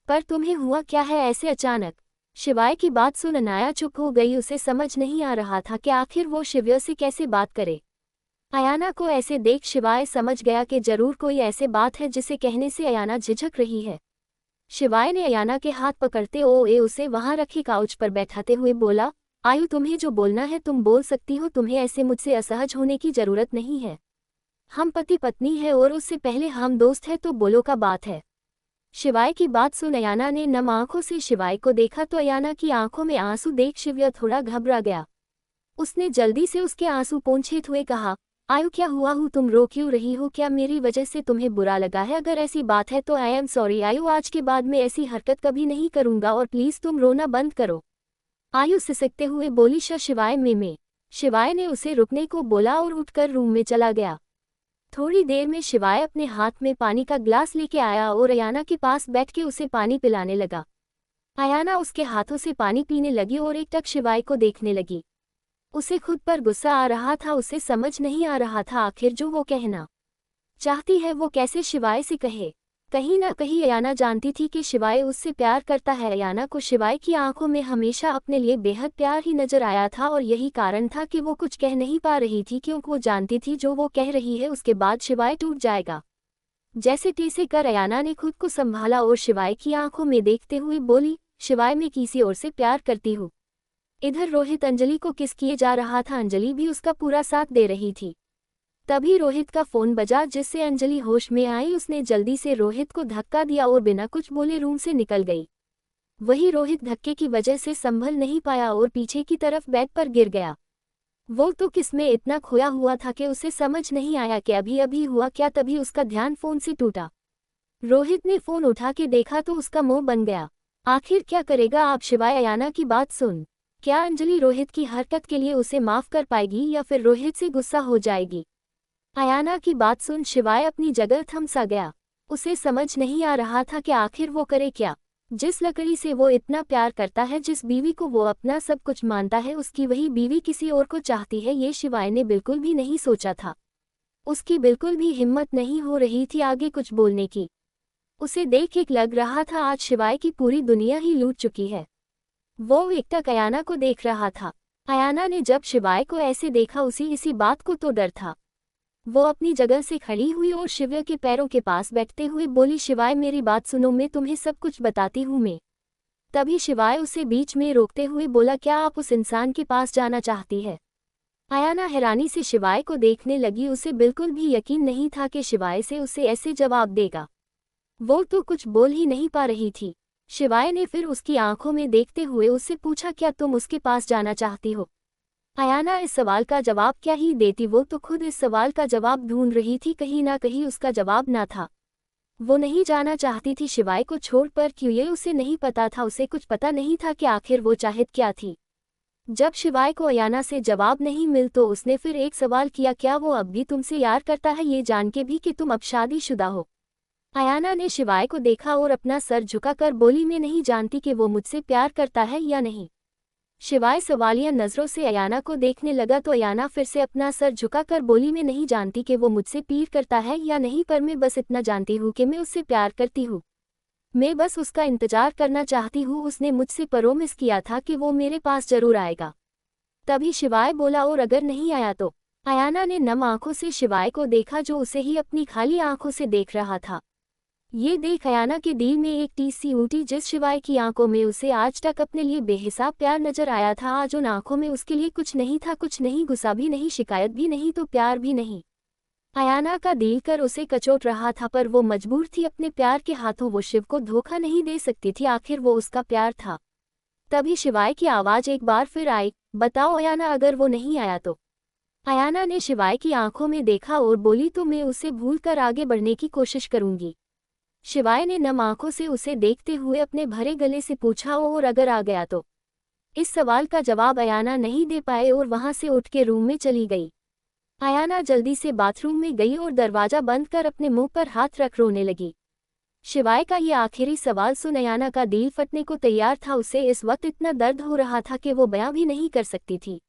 पर तुम्हें हुआ क्या है ऐसे अचानक? शिवाय की बात सुन अनाया चुप हो गई। उसे समझ नहीं आ रहा था कि आखिर वो शिव्य से कैसे बात करे। अयाना को ऐसे देख शिवाय समझ गया कि जरूर कोई ऐसे बात है जिसे कहने से अयाना झिझक रही है। शिवाय ने अयाना के हाथ पकड़ते हुए उसे वहां रखी काउच पर बैठाते हुए बोला, आयु तुम्हें जो बोलना है तुम बोल सकती हो, तुम्हें ऐसे मुझसे असहज होने की जरूरत नहीं है। हम पति पत्नी है और उससे पहले हम दोस्त है, तो बोलो का बात है। शिवाय की बात सुन अयाना ने नम आंखों से शिवाय को देखा तो अयाना की आंखों में आंसू देख शिव्य थोड़ा घबरा गया। उसने जल्दी से उसके आंसू पोंछते हुए कहा, आयु क्या हुआ हूँ, तुम रो क्यों रही हो? क्या मेरी वजह से तुम्हें बुरा लगा है? अगर ऐसी बात है तो आई एम सॉरी आयु, आज के बाद मैं ऐसी हरकत कभी नहीं करूंगा और प्लीज तुम रोना बंद करो। आयु सिसकते हुए बोली, शिवाय में। शिवाय ने उसे रुकने को बोला और उठकर रूम में चला गया। थोड़ी देर में शिवाय अपने हाथ में पानी का ग्लास लेके आया और अयाना के पास बैठ के उसे पानी पिलाने लगा। अयाना उसके हाथों से पानी पीने लगी और एकटक शिवाय को देखने लगी। उसे खुद पर गुस्सा आ रहा था। उसे समझ नहीं आ रहा था आखिर जो वो कहना चाहती है वो कैसे शिवाय से कहे। कहीं ना कहीं अयाना जानती थी कि शिवाय उससे प्यार करता है। अयाना को शिवाय की आंखों में हमेशा अपने लिए बेहद प्यार ही नजर आया था और यही कारण था कि वो कुछ कह नहीं पा रही थी, क्योंकि वो जानती थी जो वो कह रही है उसके बाद शिवाय टूट जाएगा। जैसे तैसे कर अयाना ने खुद को संभाला और शिवाय की आंखों में देखते हुए बोली, शिवाय मैं किसी और से प्यार करती हूँ। इधर रोहित अंजलि को किस किए जा रहा था। अंजलि भी उसका पूरा साथ दे रही थी। तभी रोहित का फोन बजा, जिससे अंजलि होश में आई। उसने जल्दी से रोहित को धक्का दिया और बिना कुछ बोले रूम से निकल गई। वही रोहित धक्के की वजह से संभल नहीं पाया और पीछे की तरफ बेड पर गिर गया। वो तो किसमें इतना खोया हुआ था कि उसे समझ नहीं आया कि अभी अभी हुआ क्या। तभी उसका ध्यान फोन से टूटा। रोहित ने फोन उठा के देखा तो उसका मुंह बन गया। आखिर क्या करेगा आप शिवाय? अयाना की बात सुन, क्या अंजलि रोहित की हरकत के लिए उसे माफ कर पाएगी या फिर रोहित से गुस्सा हो जाएगी? अयाना की बात सुन शिवाय अपनी जगह थम सा गया। उसे समझ नहीं आ रहा था कि आखिर वो करे क्या। जिस लकड़ी से वो इतना प्यार करता है, जिस बीवी को वो अपना सब कुछ मानता है, उसकी वही बीवी किसी और को चाहती है, ये शिवाय ने बिल्कुल भी नहीं सोचा था। उसकी बिल्कुल भी हिम्मत नहीं हो रही थी आगे कुछ बोलने की। उसे देख एक लग रहा था आज शिवाय की पूरी दुनिया ही लूट चुकी है। वो एकटक अयाना को देख रहा था। अयाना ने जब शिवाय को ऐसे देखा इसी बात को तो डर था। वो अपनी जगह से खड़ी हुई और शिव्य के पैरों के पास बैठते हुए बोली, शिवाय मेरी बात सुनो, मैं तुम्हें सब कुछ बताती हूँ मैं। तभी शिवाय उसे बीच में रोकते हुए बोला, क्या आप उस इंसान के पास जाना चाहती है? अयाना हैरानी से शिवाय को देखने लगी। उसे बिल्कुल भी यकीन नहीं था कि शिवाय से उसे ऐसे जवाब देगा। वो तो कुछ बोल ही नहीं पा रही थी। शिवाय ने फिर उसकी आंखों में देखते हुए उससे पूछा, क्या तुम उसके पास जाना चाहती हो? अयाना इस सवाल का जवाब क्या ही देती, वो तो खुद इस सवाल का जवाब ढूंढ रही थी। कहीं ना कहीं उसका जवाब ना था। वो नहीं जाना चाहती थी शिवाय को छोड़ पर, क्यों ये उसे नहीं पता था। उसे कुछ पता नहीं था कि आखिर वो चाहत क्या थी। जब शिवाय को अयाना से जवाब नहीं मिल तो उसने फिर एक सवाल किया, क्या वो अब भी तुमसे यार करता है, ये जान के भी कि तुम अब शादीशुदा हो? अयाना ने शिवाय को देखा और अपना सर झुकाकर बोली, मैं नहीं जानती कि वो मुझसे प्यार करता है या नहीं। शिवाय सवालिया नजरों से अयाना को देखने लगा तो अयाना फिर से अपना सर झुकाकर बोली, मैं नहीं जानती कि वो मुझसे प्यार करता है या नहीं, पर मैं बस इतना जानती हूँ कि मैं उससे प्यार करती हूँ। मैं बस उसका इंतजार करना चाहती हूँ। उसने मुझसे प्रॉमिस किया था कि वो मेरे पास जरूर आएगा। तभी शिवाय बोला, और अगर नहीं आया तो? अयाना ने नम आंखों से शिवाय को देखा जो उसे ही अपनी खाली आंखों से देख रहा था। ये देख अयाना के दिल में एक टीस सी उठी। जिस शिवाय की आंखों में उसे आज तक अपने लिए बेहिसाब प्यार नजर आया था, आज उन आंखों में उसके लिए कुछ नहीं था। कुछ नहीं, गुस्सा भी नहीं, शिकायत भी नहीं, तो प्यार भी नहीं। अयाना का दिल कर उसे कचोट रहा था, पर वो मजबूर थी। अपने प्यार के हाथों वो शिव को धोखा नहीं दे सकती थी, आखिर वो उसका प्यार था। तभी शिवाय की आवाज एक बार फिर आई, बताओ अयाना, अगर वो नहीं आया तो? अयाना ने शिवाय की आंखों में देखा और बोली, तो मैं उसे भूल कर आगे बढ़ने की कोशिश करूंगी। शिवाय ने नम आंखों से उसे देखते हुए अपने भरे गले से पूछा, और अगर आ गया तो? इस सवाल का जवाब अयाना नहीं दे पाए और वहां से उठ के रूम में चली गई। अयाना जल्दी से बाथरूम में गई और दरवाजा बंद कर अपने मुंह पर हाथ रख रोने लगी। शिवाय का ये आखिरी सवाल सुन अयाना का दिल फटने को तैयार था। उसे इस वक्त इतना दर्द हो रहा था कि वो बयां भी नहीं कर सकती थी।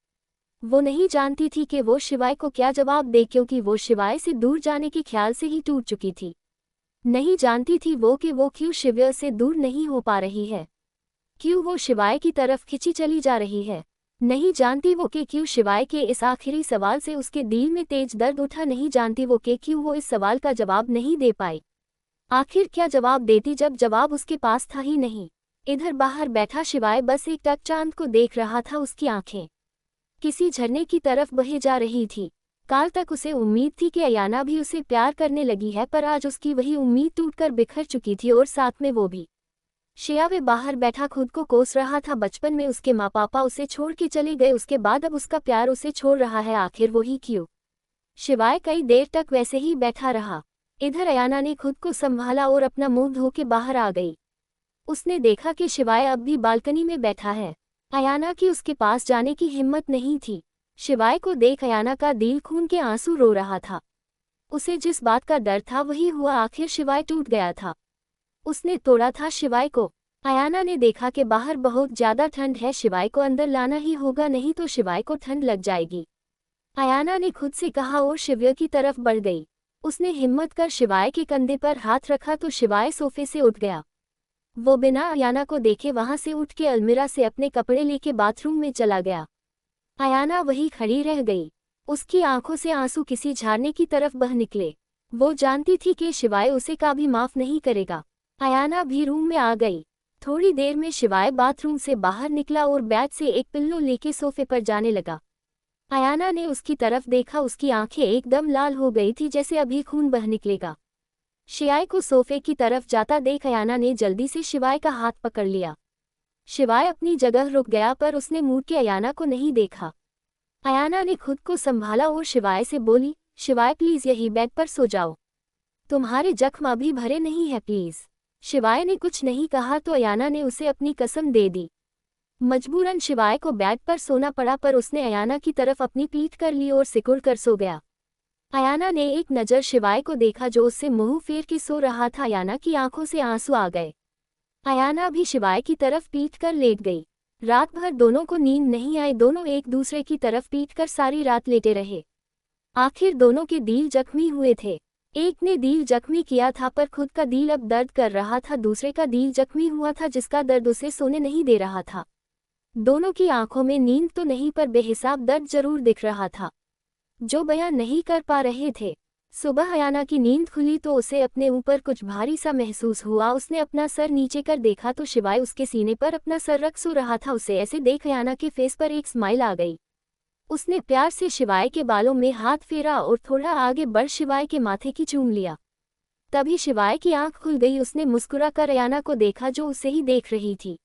वो नहीं जानती थी कि वो शिवाय को क्या जवाब दे, क्योंकि वो शिवाय से दूर जाने के ख्याल से ही टूट चुकी थी। नहीं जानती थी वो कि वो क्यों शिव्य से दूर नहीं हो पा रही है, क्यों वो शिवाय की तरफ खिंची चली जा रही है। नहीं जानती वो कि क्यों शिवाय के इस आखिरी सवाल से उसके दिल में तेज दर्द उठा। नहीं जानती वो कि क्यों वो इस सवाल का जवाब नहीं दे पाई। आखिर क्या जवाब देती जब जवाब उसके पास था ही नहीं। इधर बाहर बैठा शिवाय बस एक टक चांद को देख रहा था। उसकी आंखें किसी झरने की तरफ बहे जा रही थी। काल तक उसे उम्मीद थी कि अयाना भी उसे प्यार करने लगी है, पर आज उसकी वही उम्मीद टूटकर बिखर चुकी थी, और साथ में वो भी। शियावे बाहर बैठा खुद को कोस रहा था। बचपन में उसके माँ पापा उसे छोड़ के चले गए, उसके बाद अब उसका प्यार उसे छोड़ रहा है, आखिर वो ही क्यों? शिवाय कई देर तक वैसे ही बैठा रहा। इधर अयाना ने खुद को संभाला और अपना मुंह धो के बाहर आ गई। उसने देखा कि शिवाय अब भी बालकनी में बैठा है। अयाना की उसके पास जाने की हिम्मत नहीं थी। शिवाय को देख अयाना का दिल खून के आंसू रो रहा था। उसे जिस बात का डर था वही हुआ, आखिर शिवाय टूट गया था। उसने तोड़ा था शिवाय को। अयाना ने देखा कि बाहर बहुत ज्यादा ठंड है, शिवाय को अंदर लाना ही होगा, नहीं तो शिवाय को ठंड लग जाएगी। अयाना ने खुद से कहा और शिव्य की तरफ बढ़ गई। उसने हिम्मत कर शिवाय के कंधे पर हाथ रखा तो शिवाय सोफे से उठ गया। वो बिना अयाना को देखे वहां से उठ के अलमीरा से अपने कपड़े लेके बाथरूम में चला गया। अयाना वही खड़ी रह गई। उसकी आंखों से आंसू किसी झरने की तरफ बह निकले। वो जानती थी कि शिवाय उसे कभी माफ नहीं करेगा। अयाना भी रूम में आ गई। थोड़ी देर में शिवाय बाथरूम से बाहर निकला और बैग से एक पिल्लो लेके सोफे पर जाने लगा। अयाना ने उसकी तरफ देखा, उसकी आंखें एकदम लाल हो गई थी, जैसे अभी खून बह निकलेगा। शिवाय को सोफे की तरफ जाता देख अयाना ने जल्दी से शिवाय का हाथ पकड़ लिया। शिवाय अपनी जगह रुक गया, पर उसने मुड़ के अयाना को नहीं देखा। अयाना ने खुद को संभाला और शिवाय से बोली, शिवाय प्लीज यही बेड पर सो जाओ, तुम्हारे जख्म अभी भरे नहीं है प्लीज। शिवाय ने कुछ नहीं कहा तो अयाना ने उसे अपनी कसम दे दी। मजबूरन शिवाय को बेड पर सोना पड़ा, पर उसने अयाना की तरफ अपनी पीठ कर ली और सिकुड़ कर सो गया। अयाना ने एक नज़र शिवाय को देखा जो उससे मुंह फेर के सो रहा था। अयाना की आंखों से आंसू आ गए। अयाना भी शिवाय की तरफ पीट कर लेट गई। रात भर दोनों को नींद नहीं आई। दोनों एक दूसरे की तरफ पीट कर सारी रात लेटे रहे। आखिर दोनों के दिल जख्मी हुए थे। एक ने दिल जख्मी किया था, पर खुद का दिल अब दर्द कर रहा था। दूसरे का दिल जख्मी हुआ था, जिसका दर्द उसे सोने नहीं दे रहा था। दोनों की आंखों में नींद तो नहीं, पर बेहिसाब दर्द जरूर दिख रहा था, जो बयां नहीं कर पा रहे थे। सुबह अयाना की नींद खुली तो उसे अपने ऊपर कुछ भारी सा महसूस हुआ। उसने अपना सर नीचे कर देखा तो शिवाय उसके सीने पर अपना सर रख सो रहा था। उसे ऐसे देख अयाना के फेस पर एक स्माइल आ गई। उसने प्यार से शिवाय के बालों में हाथ फेरा और थोड़ा आगे बढ़ शिवाय के माथे की चूम लिया। तभी शिवाय की आंख खुल गई। उसने मुस्कुरा कर अयाना को देखा जो उसे ही देख रही थी।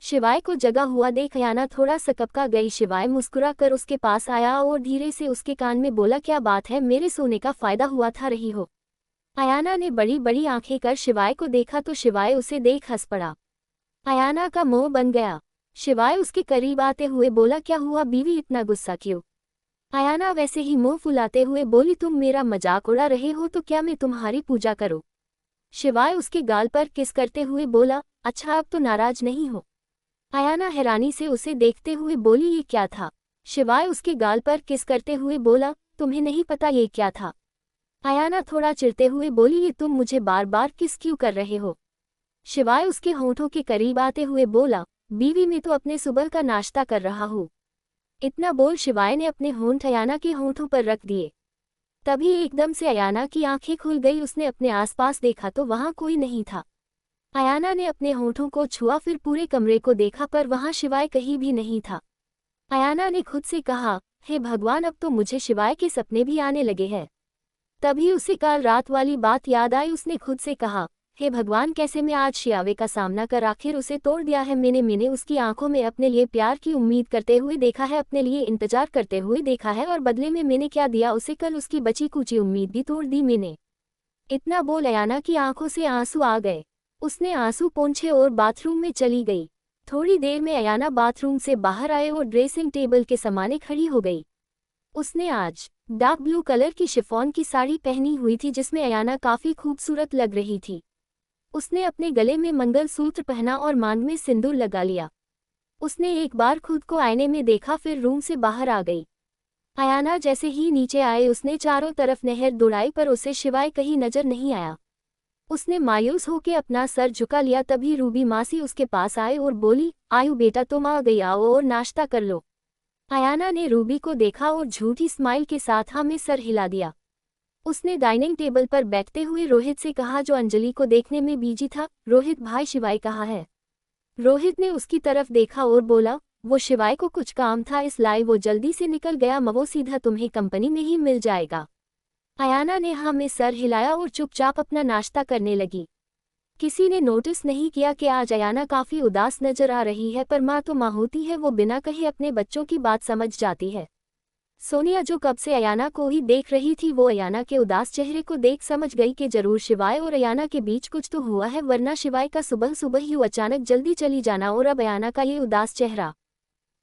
शिवाय को जगा हुआ देख अयाना थोड़ा सकपका गई। शिवाय मुस्कुरा कर उसके पास आया और धीरे से उसके कान में बोला, क्या बात है, मेरे सोने का फायदा हुआ था रही हो? अयाना ने बड़ी बड़ी आंखें कर शिवाय को देखा तो शिवाय उसे देख हंस पड़ा। अयाना का मुंह बन गया। शिवाय उसके करीब आते हुए बोला, क्या हुआ बीवी, इतना गुस्सा क्यों? अयाना वैसे ही मुंह फुलाते हुए बोली, तुम मेरा मजाक उड़ा रहे हो तो क्या मैं तुम्हारी पूजा करूं? शिवाय उसके गाल पर किस करते हुए बोला, अच्छा अब तो नाराज नहीं हो। अयाना हैरानी से उसे देखते हुए बोली, ये क्या था? शिवाय उसके गाल पर किस करते हुए बोला, तुम्हें नहीं पता ये क्या था? अयाना थोड़ा चिढ़ते हुए बोली, ये तुम मुझे बार बार किस क्यों कर रहे हो? शिवाय उसके होंठों के करीब आते हुए बोला, बीवी मैं तो अपने सुबह का नाश्ता कर रहा हूँ। इतना बोल शिवाय ने अपने होंठ अयाना के होंठों पर रख दिए। तभी एकदम से अयाना की आंखें खुल गई। उसने अपने आसपास देखा तो वहां कोई नहीं था। अयाना ने अपने होंठों को छुआ, फिर पूरे कमरे को देखा पर वहां शिवाय कहीं भी नहीं था। अयाना ने खुद से कहा, हे भगवान, अब तो मुझे शिवाय के सपने भी आने लगे हैं। तभी उसे कल रात वाली बात याद आई। उसने खुद से कहा, हे भगवान, कैसे मैं आज शियावे का सामना कर आखिर उसे तोड़ दिया है। मैंने उसकी आंखों में अपने लिए प्यार की उम्मीद करते हुए देखा है, अपने लिए इंतजार करते हुए देखा है, और बदले में मैंने क्या दिया उसे? कल उसकी बची कुची उम्मीद भी तोड़ दी मैंने। इतना बोल अयाना की आंखों से आंसू आ गए। उसने आंसू पोंछे और बाथरूम में चली गई। थोड़ी देर में अयाना बाथरूम से बाहर आए और ड्रेसिंग टेबल के सामने खड़ी हो गई। उसने आज डार्क ब्लू कलर की शिफॉन की साड़ी पहनी हुई थी जिसमें अयाना काफी खूबसूरत लग रही थी। उसने अपने गले में मंगलसूत्र पहना और मांग में सिंदूर लगा लिया। उसने एक बार खुद को आईने में देखा, फिर रूम से बाहर आ गई। अयाना जैसे ही नीचे आए उसने चारों तरफ नहर दौड़ाई पर उसे शिवाय कहीं नजर नहीं आया। उसने मायूस होकर अपना सर झुका लिया। तभी रूबी मासी उसके पास आए और बोली, आयु बेटा तुम आ गई, आओ और नाश्ता कर लो। अयाना ने रूबी को देखा और झूठी स्माइल के साथ हाँ में सर हिला दिया। उसने डाइनिंग टेबल पर बैठते हुए रोहित से कहा, जो अंजलि को देखने में बिजी था, रोहित भाई शिवाय कहाँ है? रोहित ने उसकी तरफ देखा और बोला, वो शिवाय को कुछ काम था इसलिए वो जल्दी से निकल गया, वो सीधा तुम्हें कंपनी में ही मिल जाएगा। अयाना ने हाँ में सर हिलाया और चुपचाप अपना नाश्ता करने लगी। किसी ने नोटिस नहीं किया कि आज अयाना काफी उदास नजर आ रही है, पर माँ तो माँ होती है, वो बिना कहे अपने बच्चों की बात समझ जाती है। सोनिया जो कब से अयाना को ही देख रही थी, वो अयाना के उदास चेहरे को देख समझ गई कि जरूर शिवाय और अयाना के बीच कुछ तो हुआ है, वरना शिवाय का सुबह सुबह ही अचानक जल्दी चली जाना और अब अयाना का ये उदास चेहरा।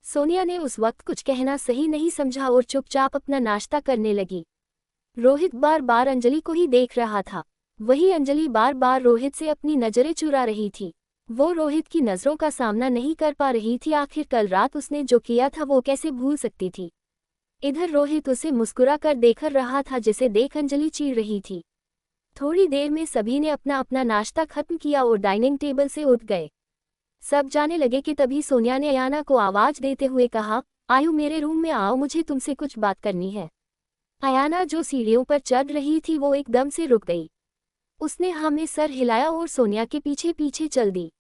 सोनिया ने उस वक्त कुछ कहना सही नहीं समझा और चुपचाप अपना नाश्ता करने लगी। रोहित बार बार अंजलि को ही देख रहा था। वही अंजलि बार बार रोहित से अपनी नजरें चुरा रही थी। वो रोहित की नजरों का सामना नहीं कर पा रही थी। आखिर कल रात उसने जो किया था वो कैसे भूल सकती थी। इधर रोहित उसे मुस्कुरा कर देख रहा था, जिसे देख अंजलि चीड़ रही थी। थोड़ी देर में सभी ने अपना अपना नाश्ता खत्म किया और डाइनिंग टेबल से उठ गए। सब जाने लगे कि तभी सोनिया ने अयाना को आवाज देते हुए कहा, आयु मेरे रूम में आओ, मुझे तुमसे कुछ बात करनी है। अयाना जो सीढ़ियों पर चढ़ रही थी वो एकदम से रुक गई। उसने हाँ में सर हिलाया और सोनिया के पीछे पीछे चल दी।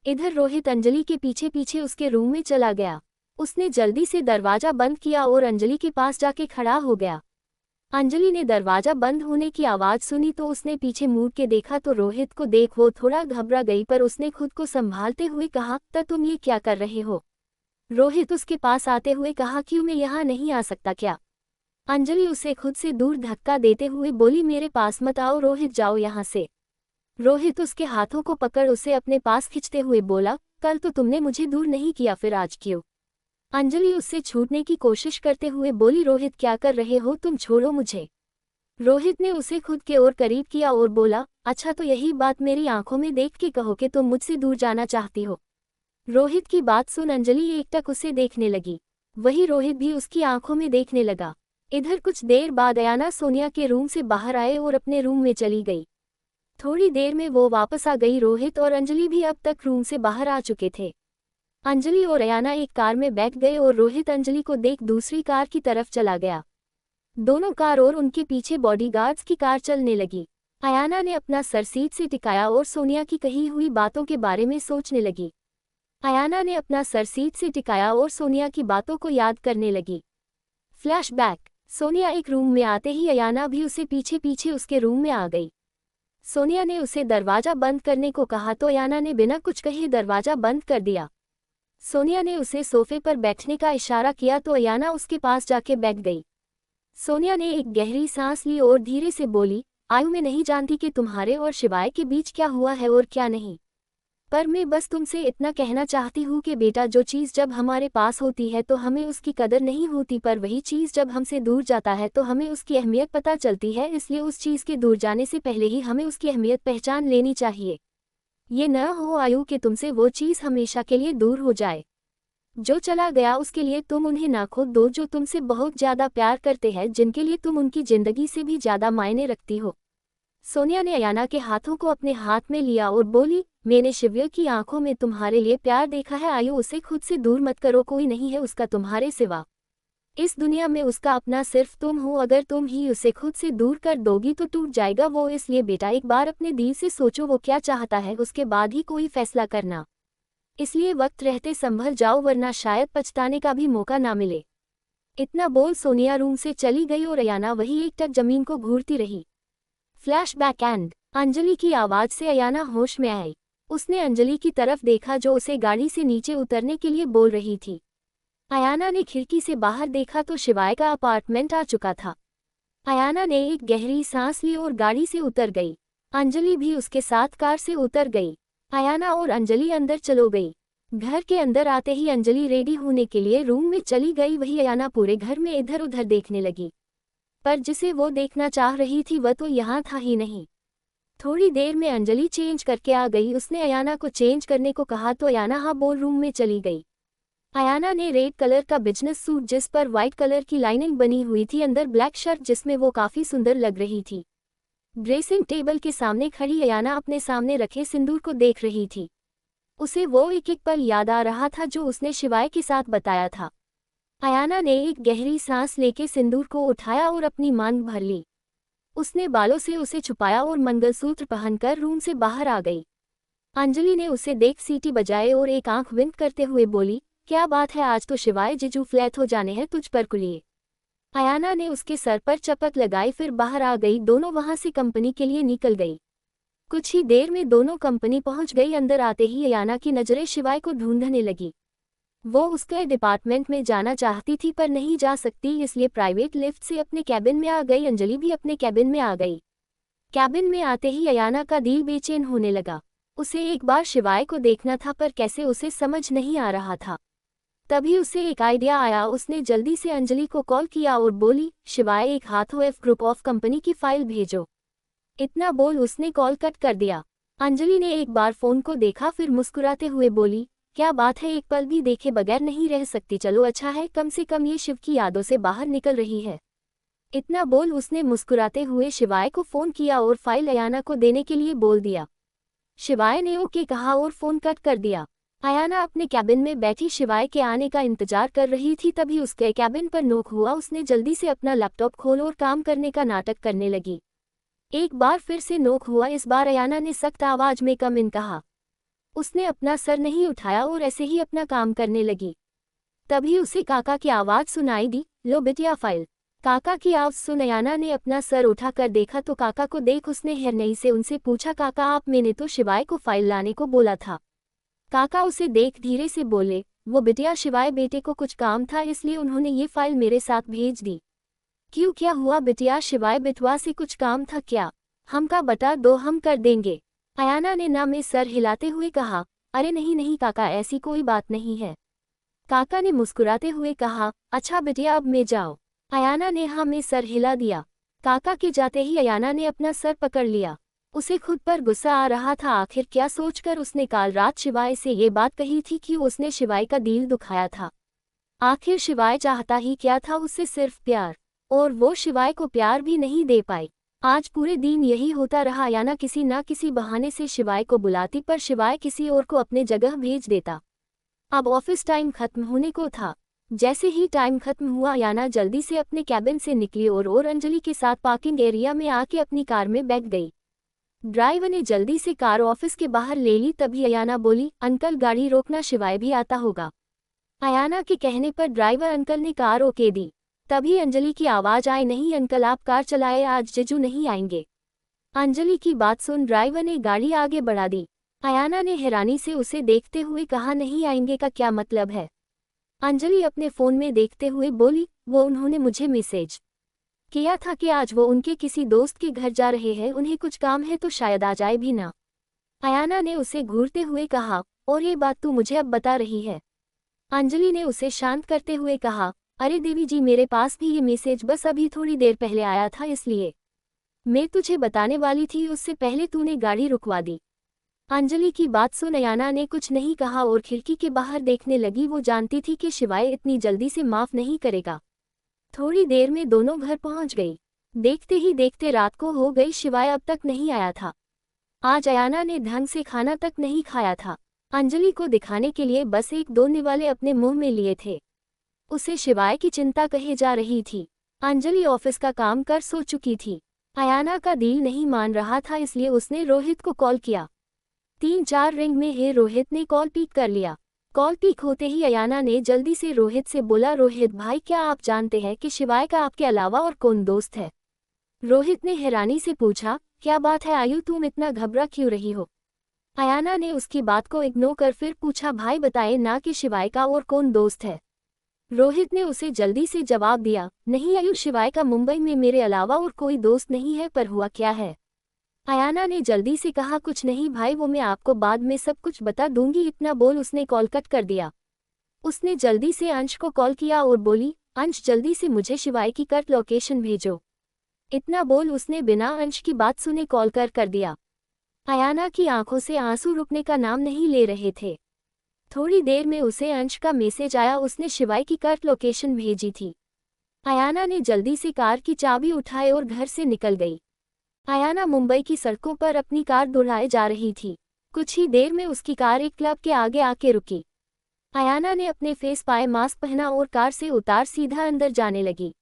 इधर रोहित अंजलि के पीछे पीछे उसके रूम में चला गया। उसने जल्दी से दरवाजा बंद किया और अंजलि के पास जाके खड़ा हो गया। अंजलि ने दरवाजा बंद होने की आवाज सुनी तो उसने पीछे मुड़ के देखा तो रोहित को देख वो थोड़ा घबरा गई, पर उसने खुद को संभालते हुए कहा, तो तुम ये क्या कर रहे हो? रोहित उसके पास आते हुए कहा, क्यों मैं यहाँ नहीं आ सकता क्या? अंजलि उसे खुद से दूर धक्का देते हुए बोली, मेरे पास मत आओ रोहित, जाओ यहाँ से। रोहित उसके हाथों को पकड़ उसे अपने पास खींचते हुए बोला, कल तो तुमने मुझे दूर नहीं किया, फिर आज क्यों? अंजलि उससे छूटने की कोशिश करते हुए बोली, रोहित क्या कर रहे हो तुम, छोड़ो मुझे। रोहित ने उसे खुद के और करीब किया और बोला, अच्छा तो यही बात मेरी आंखों में देख के कहो कि तुम मुझसे दूर जाना चाहती हो। रोहित की बात सुन अंजलि एकटक उसे देखने लगी। वही रोहित भी उसकी आंखों में देखने लगा। इधर कुछ देर बाद अयाना सोनिया के रूम से बाहर आए और अपने रूम में चली गई। थोड़ी देर में वो वापस आ गई। रोहित और अंजलि भी अब तक रूम से बाहर आ चुके थे। अंजलि और अयाना एक कार में बैठ गए और रोहित अंजलि को देख दूसरी कार की तरफ चला गया। दोनों कार और उनके पीछे बॉडीगार्ड्स की कार चलने लगी। अयाना ने अपना सर सीट से टिकाया और सोनिया की कही हुई बातों के बारे में सोचने लगी। अयाना ने अपना सर सीट से टिकाया और सोनिया की बातों को याद करने लगी। फ्लैशबैक। सोनिया एक रूम में आते ही अयाना भी उसे पीछे पीछे उसके रूम में आ गई। सोनिया ने उसे दरवाजा बंद करने को कहा तो अयाना ने बिना कुछ कहे दरवाजा बंद कर दिया। सोनिया ने उसे सोफे पर बैठने का इशारा किया तो अयाना उसके पास जाके बैठ गई। सोनिया ने एक गहरी सांस ली और धीरे से बोली, आयु मैं नहीं जानती कि तुम्हारे और शिवाय के बीच क्या हुआ है और क्या नहीं, पर मैं बस तुमसे इतना कहना चाहती हूँ कि बेटा, जो चीज़ जब हमारे पास होती है तो हमें उसकी कदर नहीं होती, पर वही चीज़ जब हमसे दूर जाता है तो हमें उसकी अहमियत पता चलती है। इसलिए उस चीज़ के दूर जाने से पहले ही हमें उसकी अहमियत पहचान लेनी चाहिए। ये न हो आयु कि तुमसे वो चीज़ हमेशा के लिए दूर हो जाए। जो चला गया उसके लिए तुम उन्हें ना खो दो, जो तुमसे बहुत ज़्यादा प्यार करते हैं, जिनके लिए तुम उनकी ज़िंदगी से भी ज़्यादा मायने रखती हो। सोनिया ने अयाना के हाथों को अपने हाथ में लिया और बोली, मैंने शिव्य की आंखों में तुम्हारे लिए प्यार देखा है आयु, उसे खुद से दूर मत करो, कोई नहीं है उसका तुम्हारे सिवा। इस दुनिया में उसका अपना सिर्फ तुम हो, अगर तुम ही उसे खुद से दूर कर दोगी तो टूट जाएगा वो। इसलिए बेटा, एक बार अपने दिल से सोचो वो क्या चाहता है, उसके बाद ही कोई फैसला करना। इसलिए वक्त रहते संभल जाओ, वरना शायद पछताने का भी मौका ना मिले। इतना बोल सोनिया रूम से चली गई और अयाना वही एकटक जमीन को घूरती रही। फ्लैशबैक एंड अंजलि की आवाज़ से अयाना होश में आई। उसने अंजलि की तरफ देखा जो उसे गाड़ी से नीचे उतरने के लिए बोल रही थी। अयाना ने खिड़की से बाहर देखा तो शिवाय का अपार्टमेंट आ चुका था। अयाना ने एक गहरी सांस ली और गाड़ी से उतर गई। अंजलि भी उसके साथ कार से उतर गई। अयाना और अंजलि अंदर चलो गई। घर के अंदर आते ही अंजलि रेडी होने के लिए रूम में चली गई। वही अयाना पूरे घर में इधर उधर देखने लगी, पर जिसे वो देखना चाह रही थी वह तो यहाँ था ही नहीं। थोड़ी देर में अंजलि चेंज करके आ गई। उसने अयाना को चेंज करने को कहा तो अयाना हाँ बोल रूम में चली गई। अयाना ने रेड कलर का बिजनेस सूट जिस पर वाइट कलर की लाइनिंग बनी हुई थी, अंदर ब्लैक शर्ट जिसमें वो काफ़ी सुंदर लग रही थी। ड्रेसिंग टेबल के सामने खड़ी अयाना अपने सामने रखे सिंदूर को देख रही थी। उसे वो एक एक पल याद आ रहा था जो उसने शिवाय के साथ बताया था। अयाना ने एक गहरी सांस लेके सिंदूर को उठाया और अपनी मांग भर ली। उसने बालों से उसे छुपाया और मंगलसूत्र पहनकर रूम से बाहर आ गई। अंजलि ने उसे देख सीटी बजाए और एक आंख विंक करते हुए बोली, क्या बात है, आज तो शिवाय जीजू फ्लैट हो जाने हैं तुझ पर कुलिए। अयाना ने उसके सर पर चपत लगाई, फिर बाहर आ गई। दोनों वहां से कंपनी के लिए निकल गई। कुछ ही देर में दोनों कंपनी पहुंच गई। अंदर आते ही अयाना की नजरें शिवाय को ढूंढने लगी। वो उसके डिपार्टमेंट में जाना चाहती थी पर नहीं जा सकती, इसलिए प्राइवेट लिफ्ट से अपने कैबिन में आ गई। अंजलि भी अपने कैबिन में आ गई। कैबिन में आते ही अयाना का दिल बेचैन होने लगा। उसे एक बार शिवाय को देखना था पर कैसे उसे समझ नहीं आ रहा था। तभी उसे एक आइडिया आया। उसने जल्दी से अंजलि को कॉल किया और बोली, शिवाय एक हाथों एफ ग्रुप ऑफ कंपनी की फाइल भेजो। इतना बोल उसने कॉल कट कर दिया। अंजलि ने एक बार फोन को देखा, फिर मुस्कुराते हुए बोली, क्या बात है, एक पल भी देखे बगैर नहीं रह सकती। चलो अच्छा है, कम से कम ये शिव की यादों से बाहर निकल रही है। इतना बोल उसने मुस्कुराते हुए शिवाय को फोन किया और फाइल अयाना को देने के लिए बोल दिया। शिवाय ने ओके कहा और फोन कट कर दिया। अयाना अपने कैबिन में बैठी शिवाय के आने का इंतजार कर रही थी। तभी उसके कैबिन पर नॉक हुआ। उसने जल्दी से अपना लैपटॉप खोल और काम करने का नाटक करने लगी। एक बार फिर से नॉक हुआ। इस बार अयाना ने सख्त आवाज में कम इन कहा। उसने अपना सर नहीं उठाया और ऐसे ही अपना काम करने लगी। तभी उसे काका की आवाज़ सुनाई दी, लो बिटिया फाइल। काका की आवाज़ सुन अयाना ने अपना सर उठाकर देखा तो काका को देख उसने हैरानी से उनसे पूछा, काका आप, मैंने तो शिवाय को फाइल लाने को बोला था। काका उसे देख धीरे से बोले, वो बिटिया शिवाय बेटे को कुछ काम था इसलिए उन्होंने ये फाइल मेरे साथ भेज दी। क्यों, क्या हुआ बिटिया, शिवाय बिटवा से कुछ काम था क्या? हमका बता दो, हम कर देंगे। अयाना ने ना में सर हिलाते हुए कहा, अरे नहीं नहीं काका, ऐसी कोई बात नहीं है। काका ने मुस्कुराते हुए कहा, अच्छा बिटिया अब मैं जाओ। अयाना ने हाँ में सर हिला दिया। काका के जाते ही अयाना ने अपना सर पकड़ लिया। उसे खुद पर गुस्सा आ रहा था। आखिर क्या सोचकर उसने काल रात शिवाय से ये बात कही थी कि उसने शिवाय का दिल दुखाया था। आखिर शिवाय चाहता ही क्या था, उससे सिर्फ प्यार, और वो शिवाय को प्यार भी नहीं दे पाई। आज पूरे दिन यही होता रहा। अयाना किसी ना किसी बहाने से शिवाय को बुलाती पर शिवाय किसी और को अपने जगह भेज देता। अब ऑफिस टाइम खत्म होने को था। जैसे ही टाइम खत्म हुआ अयाना जल्दी से अपने कैबिन से निकली और अंजलि के साथ पार्किंग एरिया में आके अपनी कार में बैठ गई। ड्राइवर ने जल्दी से कार ऑफिस के बाहर ले ली। तभी अयाना बोली, अंकल गाड़ी रोकना, शिवाय भी आता होगा। अयाना के कहने पर ड्राइवर अंकल ने कार रोके दी। तभी अंजलि की आवाज़ आई, नहीं अंकल आप कार चलाए, आज जीजू नहीं आएंगे। अंजलि की बात सुन ड्राइवर ने गाड़ी आगे बढ़ा दी। अयाना ने हैरानी से उसे देखते हुए कहा, नहीं आएंगे का क्या मतलब है? अंजलि अपने फ़ोन में देखते हुए बोली, वो उन्होंने मुझे मैसेज किया था कि आज वो उनके किसी दोस्त के घर जा रहे हैं, उन्हें कुछ काम है तो शायद आ जाए भी ना। अयाना ने उसे घूरते हुए कहा, और ये बात तू मुझे अब बता रही है? अंजलि ने उसे शांत करते हुए कहा, अरे देवी जी, मेरे पास भी ये मैसेज बस अभी थोड़ी देर पहले आया था, इसलिए मैं तुझे बताने वाली थी, उससे पहले तूने गाड़ी रुकवा दी। अंजलि की बात सुन अयाना ने कुछ नहीं कहा और खिड़की के बाहर देखने लगी। वो जानती थी कि शिवाय इतनी जल्दी से माफ नहीं करेगा। थोड़ी देर में दोनों घर पहुंच गई। देखते ही देखते रात को हो गई। शिवाय अब तक नहीं आया था। आज अयाना ने ढंग से खाना तक नहीं खाया था। अंजलि को दिखाने के लिए बस एक दो निवाले अपने मुंह में लिए थे। उसे शिवाय की चिंता कही जा रही थी। अंजलि ऑफिस का काम कर सो चुकी थी। अयाना का दिल नहीं मान रहा था, इसलिए उसने रोहित को कॉल किया। 3-4 रिंग में ही रोहित ने कॉल पिक कर लिया। कॉल पिक होते ही अयाना ने जल्दी से रोहित से बोला, रोहित भाई, क्या आप जानते हैं कि शिवाय का आपके अलावा और कौन दोस्त है? रोहित ने हैरानी से पूछा, क्या बात है आयु, तुम इतना घबरा क्यों रही हो? अयाना ने उसकी बात को इग्नोर कर फिर पूछा, भाई बताए ना कि शिवाय का और कौन दोस्त है? रोहित ने उसे जल्दी से जवाब दिया, नहीं आयु, शिवाय का मुंबई में मेरे अलावा और कोई दोस्त नहीं है, पर हुआ क्या है? अयाना ने जल्दी से कहा, कुछ नहीं भाई, वो मैं आपको बाद में सब कुछ बता दूंगी। इतना बोल उसने कॉल कट कर दिया। उसने जल्दी से अंश को कॉल किया और बोली, अंश जल्दी से मुझे शिवाय की कट लोकेशन भेजो। इतना बोल उसने बिना अंश की बात सुने कॉल कर दिया। अयाना की आंखों से आंसू रुकने का नाम नहीं ले रहे थे। थोड़ी देर में उसे अंश का मैसेज आया। उसने शिवाय की कट लोकेशन भेजी थी। अयाना ने जल्दी से कार की चाबी उठाई और घर से निकल गई। अयाना मुंबई की सड़कों पर अपनी कार दौड़ाए जा रही थी। कुछ ही देर में उसकी कार एक क्लब के आगे आके रुकी। अयाना ने अपने फेस पाए मास्क पहना और कार से उतार सीधा अंदर जाने लगी।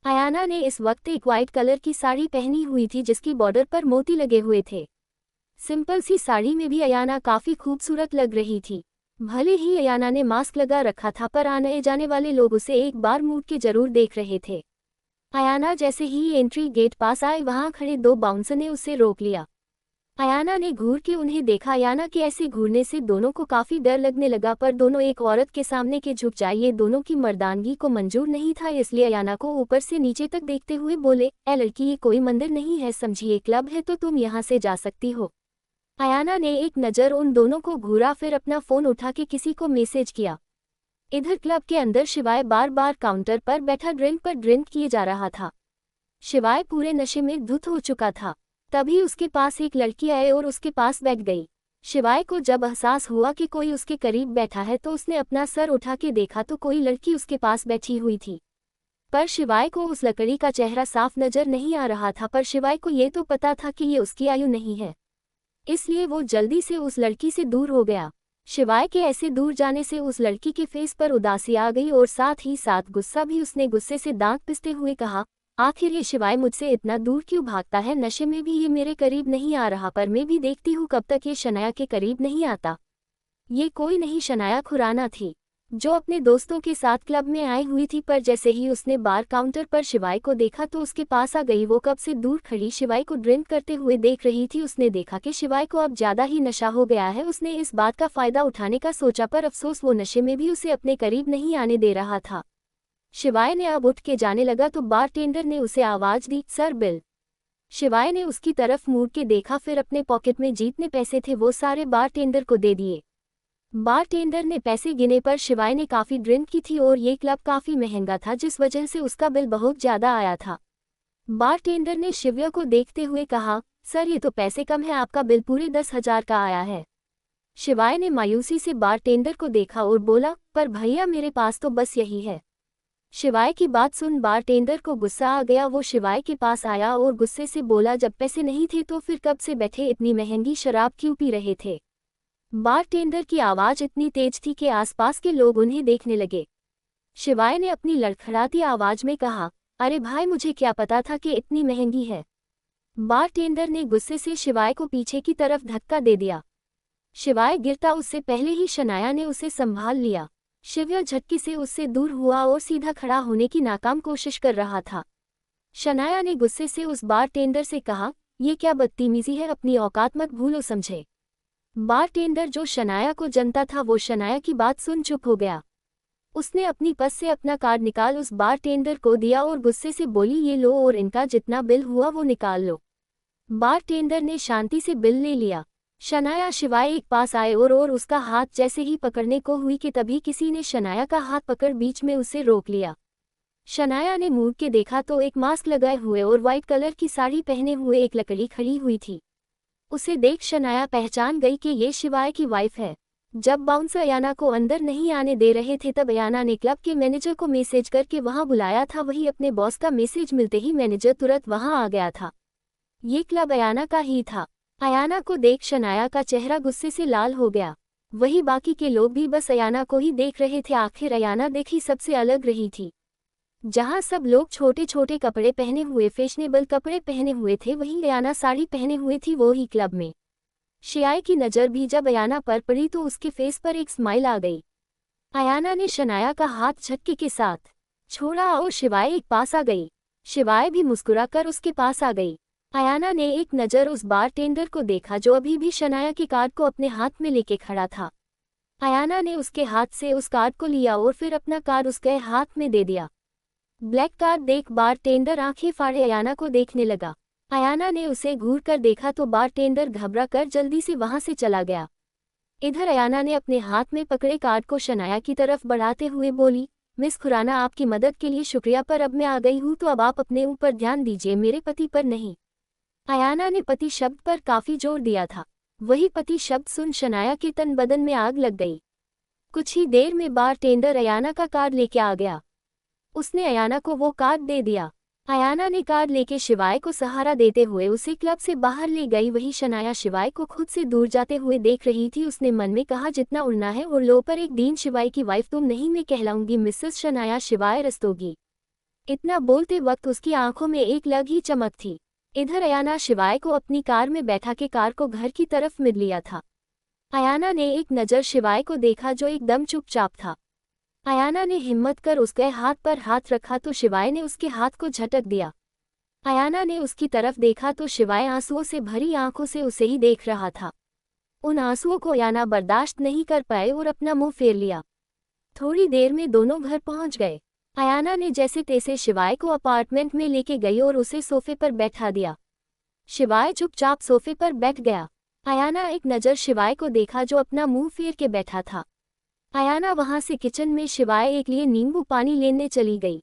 अयाना ने इस वक्त एक वाइट कलर की साड़ी पहनी हुई थी जिसकी बॉर्डर पर मोती लगे हुए थे। सिंपल सी साड़ी में भी अयाना काफी खूबसूरत लग रही थी। भले ही अयाना ने मास्क लगा रखा था, पर आने जाने वाले लोग उसे एक बार मुड़ के जरूर देख रहे थे। अयाना जैसे ही एंट्री गेट पास आए, वहां खड़े 2 बाउंसर ने उसे रोक लिया। अयाना ने घूर के उन्हें देखा। अयाना के ऐसे घूरने से दोनों को काफी डर लगने लगा, पर दोनों एक औरत के सामने के झुक जाए ये दोनों की मर्दानगी को मंजूर नहीं था, इसलिए अयाना को ऊपर से नीचे तक देखते हुए बोले, ए लड़की, ये कोई मंदिर नहीं है समझिए, क्लब है, तो तुम यहाँ से जा सकती हो। अयाना ने एक नज़र उन दोनों को घूरा, फिर अपना फोन उठा के किसी को मैसेज किया। इधर क्लब के अंदर शिवाय बार बार काउंटर पर बैठा ड्रिंक पर ड्रिंक किए जा रहा था। शिवाय पूरे नशे में धुत हो चुका था। तभी उसके पास एक लड़की आई और उसके पास बैठ गई। शिवाय को जब एहसास हुआ कि कोई उसके करीब बैठा है तो उसने अपना सर उठा के देखा तो कोई लड़की उसके पास बैठी हुई थी। पर शिवाय को उस लकड़ी का चेहरा साफ नजर नहीं आ रहा था, पर शिवाय को ये तो पता था कि ये उसकी आयु नहीं है, इसलिए वो जल्दी से उस लड़की से दूर हो गया। शिवाय के ऐसे दूर जाने से उस लड़की के फेस पर उदासी आ गई और साथ ही साथ गुस्सा भी। उसने गुस्से से दांत पिसते हुए कहा, आखिर ये शिवाय मुझसे इतना दूर क्यों भागता है? नशे में भी ये मेरे करीब नहीं आ रहा, पर मैं भी देखती हूँ कब तक ये शनाया के करीब नहीं आता। ये कोई नहीं, शनाया खुराना थी जो अपने दोस्तों के साथ क्लब में आई हुई थी, पर जैसे ही उसने बार काउंटर पर शिवाय को देखा तो उसके पास आ गई। वो कब से दूर खड़ी शिवाय को ड्रिंक करते हुए देख रही थी। उसने देखा कि शिवाय को अब ज्यादा ही नशा हो गया है। उसने इस बात का फायदा उठाने का सोचा, पर अफसोस वो नशे में भी उसे अपने करीब नहीं आने दे रहा था। शिवाय ने अब उठ के जाने लगा तो बारटेंडर ने उसे आवाज दी, सर बिल। शिवाय ने उसकी तरफ मुड़ के देखा, फिर अपने पॉकेट में जितने पैसे थे वो सारे बारटेंडर को दे दिए। बारटेंडर ने पैसे गिने, पर शिवाय ने काफी ड्रिंक की थी और ये क्लब काफी महंगा था, जिस वजह से उसका बिल बहुत ज्यादा आया था। बारटेंडर ने शिव्या को देखते हुए कहा, सर ये तो पैसे कम है, आपका बिल पूरे 10,000 का आया है। शिवाय ने मायूसी से बारटेंडर को देखा और बोला, पर भैया मेरे पास तो बस यही है। शिवाय की बात सुन बारटेंडर को गुस्सा आ गया। वो शिवाय के पास आया और गुस्से से बोला, जब पैसे नहीं थे तो फिर कब से बैठे इतनी महंगी शराब क्यों पी रहे थे? बारटेंडर की आवाज इतनी तेज थी कि आसपास के लोग उन्हें देखने लगे। शिवाय ने अपनी लड़खड़ाती आवाज में कहा, अरे भाई मुझे क्या पता था कि इतनी महंगी है। बारटेंडर ने गुस्से से शिवाय को पीछे की तरफ धक्का दे दिया। शिवाय गिरता उससे पहले ही शनाया ने उसे संभाल लिया। शिव्या झटके से उससे दूर हुआ और सीधा खड़ा होने की नाकाम कोशिश कर रहा था। शनाया ने गुस्से से उस बारटेंडर से कहा, ये क्या बदतमीजी है, अपनी औकात मत भूलो समझे। बारटेंडर जो शनाया को जानता था वो शनाया की बात सुन चुप हो गया। उसने अपनी पर्स से अपना कार्ड निकाल उस बारटेंडर को दिया और गुस्से से बोली, ये लो और इनका जितना बिल हुआ वो निकाल लो। बारटेंडर ने शांति से बिल ले लिया। शनाया शिवाय एक पास आए और उसका हाथ जैसे ही पकड़ने को हुई कि तभी किसी ने शनाया का हाथ पकड़ बीच में उसे रोक लिया। शनाया ने मुड़ के देखा तो एक मास्क लगाए हुए और वाइट कलर की साड़ी पहने हुए एक लकड़ी खड़ी हुई थी। उसे देख शनाया पहचान गई कि ये शिवाय की वाइफ है। जब बाउंसर अयाना को अंदर नहीं आने दे रहे थे तब अयाना ने क्लब के मैनेजर को मैसेज करके वहां बुलाया था। वही अपने बॉस का मैसेज मिलते ही मैनेजर तुरंत वहां आ गया था। ये क्लब अयाना का ही था। अयाना को देख शनाया का चेहरा गुस्से से लाल हो गया। वही बाकी के लोग भी बस अयाना को ही देख रहे थे। आखिर अयाना देखी सबसे अलग रही थी। जहां सब लोग छोटे छोटे कपड़े पहने हुए फैशनेबल कपड़े पहने हुए थे वहीं अयाना साड़ी पहने हुए थी, वो ही क्लब में। शियाई की नज़र भी जब अयाना पर पड़ी तो उसके फेस पर एक स्माइल आ गई। अयाना ने शनाया का हाथ झटके के साथ छोड़ा और शिवाय एक पास आ गई। शिवाय भी मुस्कुराकर उसके पास आ गई। अयाना ने एक नज़र उस बारटेंडर को देखा जो अभी भी शनाया की कार्ड को अपने हाथ में लेके खड़ा था। अयाना ने उसके हाथ से उस कार्ड को लिया और फिर अपना कार्ड उसके हाथ में दे दिया। ब्लैक कार्ड देख बारटेंडर आंखें फाड़े अयाना को देखने लगा। अयाना ने उसे घूर कर देखा तो बारटेंडर घबरा कर जल्दी से वहां से चला गया। इधर अयाना ने अपने हाथ में पकड़े कार्ड को शनाया की तरफ बढ़ाते हुए बोली, मिस खुराना आपकी मदद के लिए शुक्रिया, पर अब मैं आ गई हूँ तो अब आप अपने ऊपर ध्यान दीजिए, मेरे पति पर नहीं। अयाना ने पति शब्द पर काफी जोर दिया था। वही पति शब्द सुन शनाया के तन बदन में आग लग गई। कुछ ही देर में बारटेंडर अयाना का कार्ड लेके आ गया। उसने अयाना को वो कार्ड दे दिया। अयाना ने कार्ड लेके शिवाय को सहारा देते हुए उसे क्लब से बाहर ले गई। वही शनाया शिवाय को खुद से दूर जाते हुए देख रही थी। उसने मन में कहा, जितना उड़ना है उड़ लो, पर एक दिन शिवाय की वाइफ तुम नहीं, मैं कहलाऊंगी मिसेस शनाया शिवाय रस्तोगी। इतना बोलते वक्त उसकी आंखों में एक अलग ही चमक थी। इधर अयाना शिवाय को अपनी कार में बैठा के कार को घर की तरफ मिल लिया था। अयाना ने एक नज़र शिवाय को देखा जो एकदम चुपचाप था। अयाना ने हिम्मत कर उसके हाथ पर हाथ रखा तो शिवाय ने उसके हाथ को झटक दिया। अयाना ने उसकी तरफ देखा तो शिवाय आंसुओं से भरी आंखों से उसे ही देख रहा था। उन आंसुओं को अयाना बर्दाश्त नहीं कर पाए और अपना मुंह फेर लिया। थोड़ी देर में दोनों घर पहुंच गए। अयाना ने जैसे तैसे शिवाय को अपार्टमेंट में लेके गई और उसे सोफे पर बैठा दिया। शिवाय चुपचाप सोफे पर बैठ गया। अयाना एक नज़र शिवाय को देखा जो अपना मुंह फेर के बैठा था। अयाना वहां से किचन में शिवाय एक लिए नींबू पानी लेने चली गई।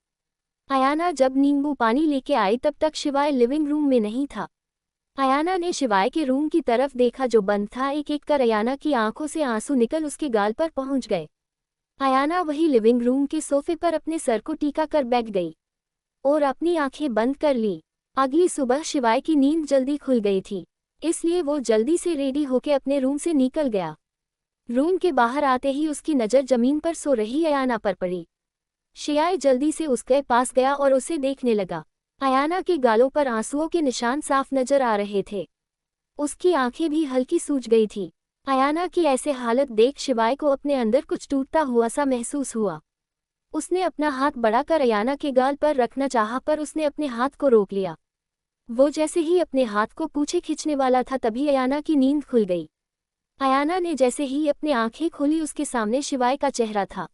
अयाना जब नींबू पानी लेके आई तब तक शिवाय लिविंग रूम में नहीं था। अयाना ने शिवाय के रूम की तरफ देखा जो बंद था। एक एक कर अयाना की आंखों से आंसू निकल उसके गाल पर पहुंच गए। अयाना वही लिविंग रूम के सोफे पर अपने सर को टीका कर बैठ गई और अपनी आंखें बंद कर ली। अगली सुबह शिवाय की नींद जल्दी खुल गई थी, इसलिए वो जल्दी से रेडी होकर अपने रूम से निकल गया। रूम के बाहर आते ही उसकी नज़र जमीन पर सो रही अयाना पर पड़ी। शियाय जल्दी से उसके पास गया और उसे देखने लगा। अयाना के गालों पर आंसुओं के निशान साफ नजर आ रहे थे। उसकी आंखें भी हल्की सूज गई थी। अयाना की ऐसे हालत देख शिवाय को अपने अंदर कुछ टूटता हुआ सा महसूस हुआ। उसने अपना हाथ बढ़ाकर अयाना के गाल पर रखना चाहा पर उसने अपने हाथ को रोक लिया। वो जैसे ही अपने हाथ को पीछे खींचने वाला था तभी अयाना की नींद खुल गई। अयाना ने जैसे ही अपनी आंखें खोली उसके सामने शिवाय का चेहरा था,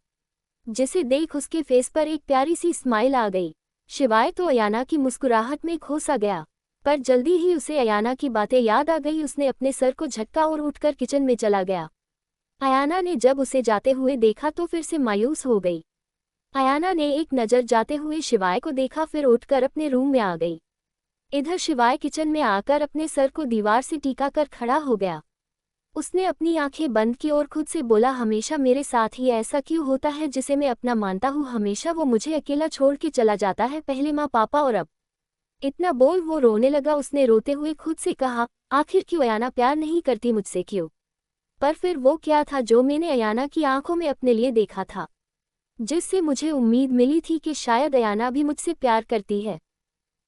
जिसे देख उसके फेस पर एक प्यारी सी स्माइल आ गई। शिवाय तो अयाना की मुस्कुराहट में खो सा गया, पर जल्दी ही उसे अयाना की बातें याद आ गई। उसने अपने सर को झटका और उठकर किचन में चला गया। अयाना ने जब उसे जाते हुए देखा तो फिर से मायूस हो गई। अयाना ने एक नज़र जाते हुए शिवाय को देखा, फिर उठकर अपने रूम में आ गई। इधर शिवाय किचन में आकर अपने सर को दीवार से टीका कर खड़ा हो गया। उसने अपनी आंखें बंद की और खुद से बोला, हमेशा मेरे साथ ही ऐसा क्यों होता है जिसे मैं अपना मानता हूँ, हमेशा वो मुझे अकेला छोड़ के चला जाता है, पहले माँ पापा और अब। इतना बोल वो रोने लगा। उसने रोते हुए खुद से कहा, आखिर क्यों अयाना प्यार नहीं करती मुझसे, क्यों? पर फिर वो क्या था जो मैंने अयाना की आंखों में अपने लिए देखा था, जिससे मुझे उम्मीद मिली थी कि शायद अयाना भी मुझसे प्यार करती है।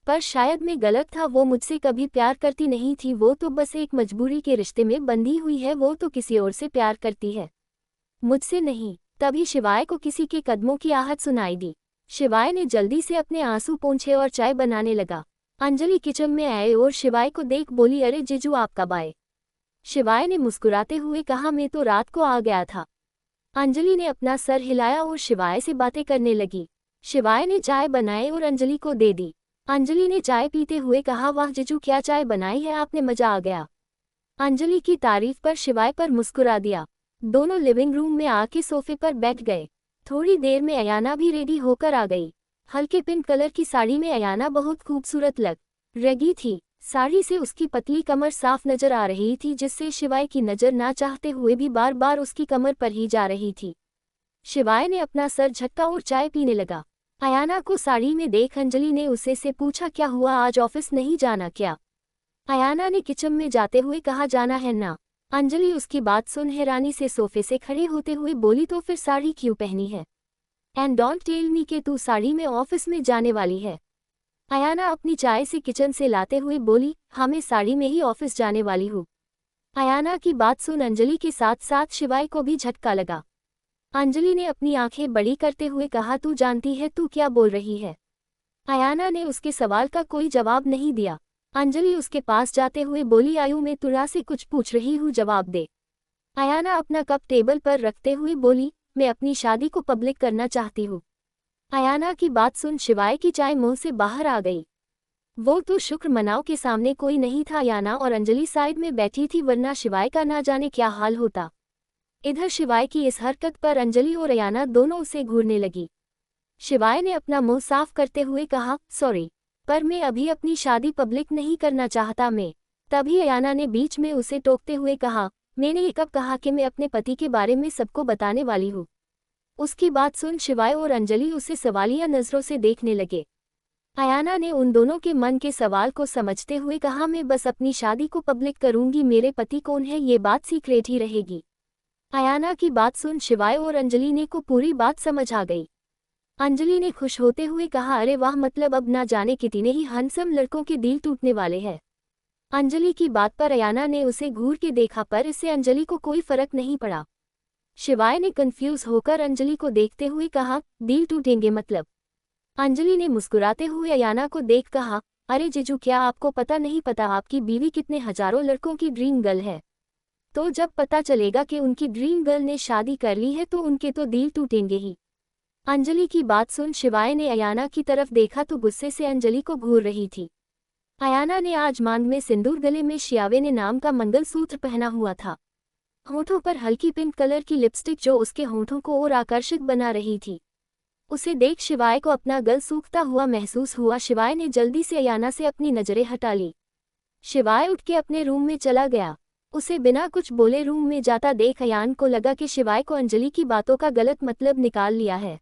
पर शायद मैं गलत था, वो मुझसे कभी प्यार करती नहीं थी, वो तो बस एक मजबूरी के रिश्ते में बंधी हुई है, वो तो किसी और से प्यार करती है, मुझसे नहीं। तभी शिवाय को किसी के कदमों की आहट सुनाई दी। शिवाय ने जल्दी से अपने आंसू पोंछे और चाय बनाने लगा। अंजलि किचन में आए और शिवाय को देख बोली, अरे जीजू आप कब आए? शिवाय ने मुस्कुराते हुए कहा, मैं तो रात को आ गया था। अंजलि ने अपना सर हिलाया और शिवाय से बातें करने लगी। शिवाय ने चाय बनाई और अंजलि को दे दी। अंजलि ने चाय पीते हुए कहा, वाह जीजू क्या चाय बनाई है आपने, मजा आ गया। अंजलि की तारीफ पर शिवाय पर मुस्कुरा दिया। दोनों लिविंग रूम में आके सोफे पर बैठ गए। थोड़ी देर में अयाना भी रेडी होकर आ गई। हल्के पिंक कलर की साड़ी में अयाना बहुत खूबसूरत लग रही थी। साड़ी से उसकी पतली कमर साफ नजर आ रही थी, जिससे शिवाय की नजर ना चाहते हुए भी बार बार उसकी कमर पर ही जा रही थी। शिवाय ने अपना सर झटका और चाय पीने लगा। अयाना को साड़ी में देख अंजलि ने उसे से पूछा, क्या हुआ, आज ऑफिस नहीं जाना क्या? अयाना ने किचन में जाते हुए कहा, जाना है ना। अंजलि उसकी बात सुन हैरानी से सोफे से खड़े होते हुए बोली, तो फिर साड़ी क्यों पहनी है? एंड डोंट टेल मी कि तू साड़ी में ऑफिस में जाने वाली है। अयाना अपनी चाय से किचन से लाते हुए बोली, हाँ मैं साड़ी में ही ऑफिस जाने वाली हूँ। अयाना की बात सुन अंजलि के साथ साथ शिवाय को भी झटका लगा। अंजलि ने अपनी आंखें बड़ी करते हुए कहा, तू जानती है तू क्या बोल रही है? अयाना ने उसके सवाल का कोई जवाब नहीं दिया। अंजलि उसके पास जाते हुए बोली, आयु मैं तुरा से कुछ पूछ रही हूँ, जवाब दे। अयाना अपना कप टेबल पर रखते हुए बोली, मैं अपनी शादी को पब्लिक करना चाहती हूँ। अयाना की बात सुन शिवाय की चाय मुंह से बाहर आ गई। वो तो शुक्र मनाओ के सामने कोई नहीं था। अयाना और अंजलि साइड में बैठी थी, वरना शिवाय का ना जाने क्या हाल होता। इधर शिवाय की इस हरकत पर अंजलि और अयाना दोनों उसे घूरने लगी। शिवाय ने अपना मुंह साफ करते हुए कहा, सॉरी, पर मैं अभी अपनी शादी पब्लिक नहीं करना चाहता मैं। तभी अयाना ने बीच में उसे टोकते हुए कहा, मैंने ये कब कहा कि मैं अपने पति के बारे में सबको बताने वाली हूँ? उसकी बात सुन शिवाय और अंजलि उसे सवालिया नजरों से देखने लगे। अयाना ने उन दोनों के मन के सवाल को समझते हुए कहा, मैं बस अपनी शादी को पब्लिक करूंगी, मेरे पति कौन है ये बात सीक्रेट ही रहेगी। अयाना की बात सुन शिवाय और अंजलि ने को पूरी बात समझ आ गई। अंजलि ने खुश होते हुए कहा, अरे वाह, मतलब अब ना जाने कितने ही हैंडसम लड़कों के दिल टूटने वाले हैं। अंजलि की बात पर अयाना ने उसे घूर के देखा, पर इससे अंजलि को कोई फर्क नहीं पड़ा। शिवाय ने कंफ्यूज होकर अंजलि को देखते हुए कहा, दिल टूटेंगे मतलब? अंजलि ने मुस्कुराते हुए अयाना को देख कहा, अरे जीजू, क्या आपको पता नहीं, पता आपकी बीवी कितने हजारों लड़कों की ड्रीम गर्ल है। तो जब पता चलेगा कि उनकी ड्रीम गर्ल ने शादी कर ली है तो उनके तो दिल टूटेंगे ही। अंजलि की बात सुन शिवाय ने अयाना की तरफ देखा तो गुस्से से अंजलि को घूर रही थी। अयाना ने आज मांग में सिंदूर, गले में शियावे ने नाम का मंगलसूत्र पहना हुआ था। होठों पर हल्की पिंक कलर की लिपस्टिक जो उसके होठों को और आकर्षक बना रही थी। उसे देख शिवाय को अपना गल सूखता हुआ महसूस हुआ। शिवाय ने जल्दी से अयाना से अपनी नजरें हटा ली। शिवाय उठ के अपने रूम में चला गया। उसे बिना कुछ बोले रूम में जाता देख अयान को लगा कि शिवाय को अंजलि की बातों का गलत मतलब निकाल लिया है।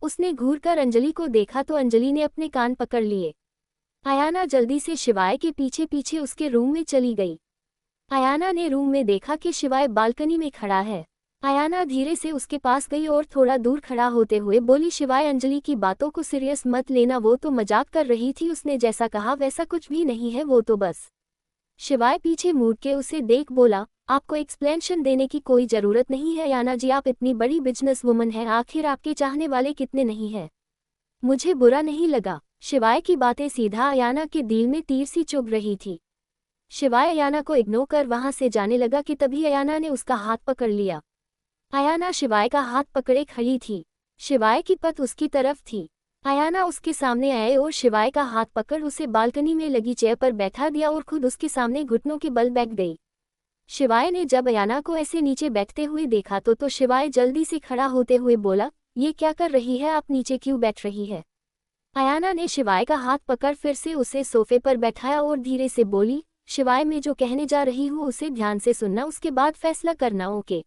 उसने घूरकर अंजलि को देखा तो अंजलि ने अपने कान पकड़ लिए। अयाना जल्दी से शिवाय के पीछे पीछे उसके रूम में चली गई। अयाना ने रूम में देखा कि शिवाय बालकनी में खड़ा है। अयाना धीरे से उसके पास गई और थोड़ा दूर खड़ा होते हुए बोली, शिवाय, अंजलि की बातों को सीरियस मत लेना, वो तो मजाक कर रही थी, उसने जैसा कहा वैसा कुछ भी नहीं है, वो तो बस। शिवाय पीछे मुड़ के उसे देख बोला, आपको एक्सप्लेनेशन देने की कोई जरूरत नहीं है अयाना जी, आप इतनी बड़ी बिजनेस वुमन हैं, आखिर आपके चाहने वाले कितने नहीं हैं। मुझे बुरा नहीं लगा। शिवाय की बातें सीधा अयाना के दिल में तीर सी चुभ रही थी। शिवाय अयाना को इग्नोर कर वहां से जाने लगा कि तभी अयाना ने उसका हाथ पकड़ लिया। अयाना शिवाय का हाथ पकड़े खड़ी थी। शिवाय की पत उसकी तरफ थी। अयाना उसके सामने आए और शिवाय का हाथ पकड़ उसे बालकनी में लगी चेयर पर बैठा दिया और खुद उसके सामने घुटनों के बल बैठ गई। शिवाय ने जब अयाना को ऐसे नीचे बैठते हुए देखा तो शिवाय जल्दी से खड़ा होते हुए बोला, ये क्या कर रही है, आप नीचे क्यों बैठ रही है? अयाना ने शिवाय का हाथ पकड़ फिर से उसे सोफे पर बैठाया और धीरे से बोली, शिवाय, मैं जो कहने जा रही हूँ उसे ध्यान से सुनना, उसके बाद फैसला करना, ओके?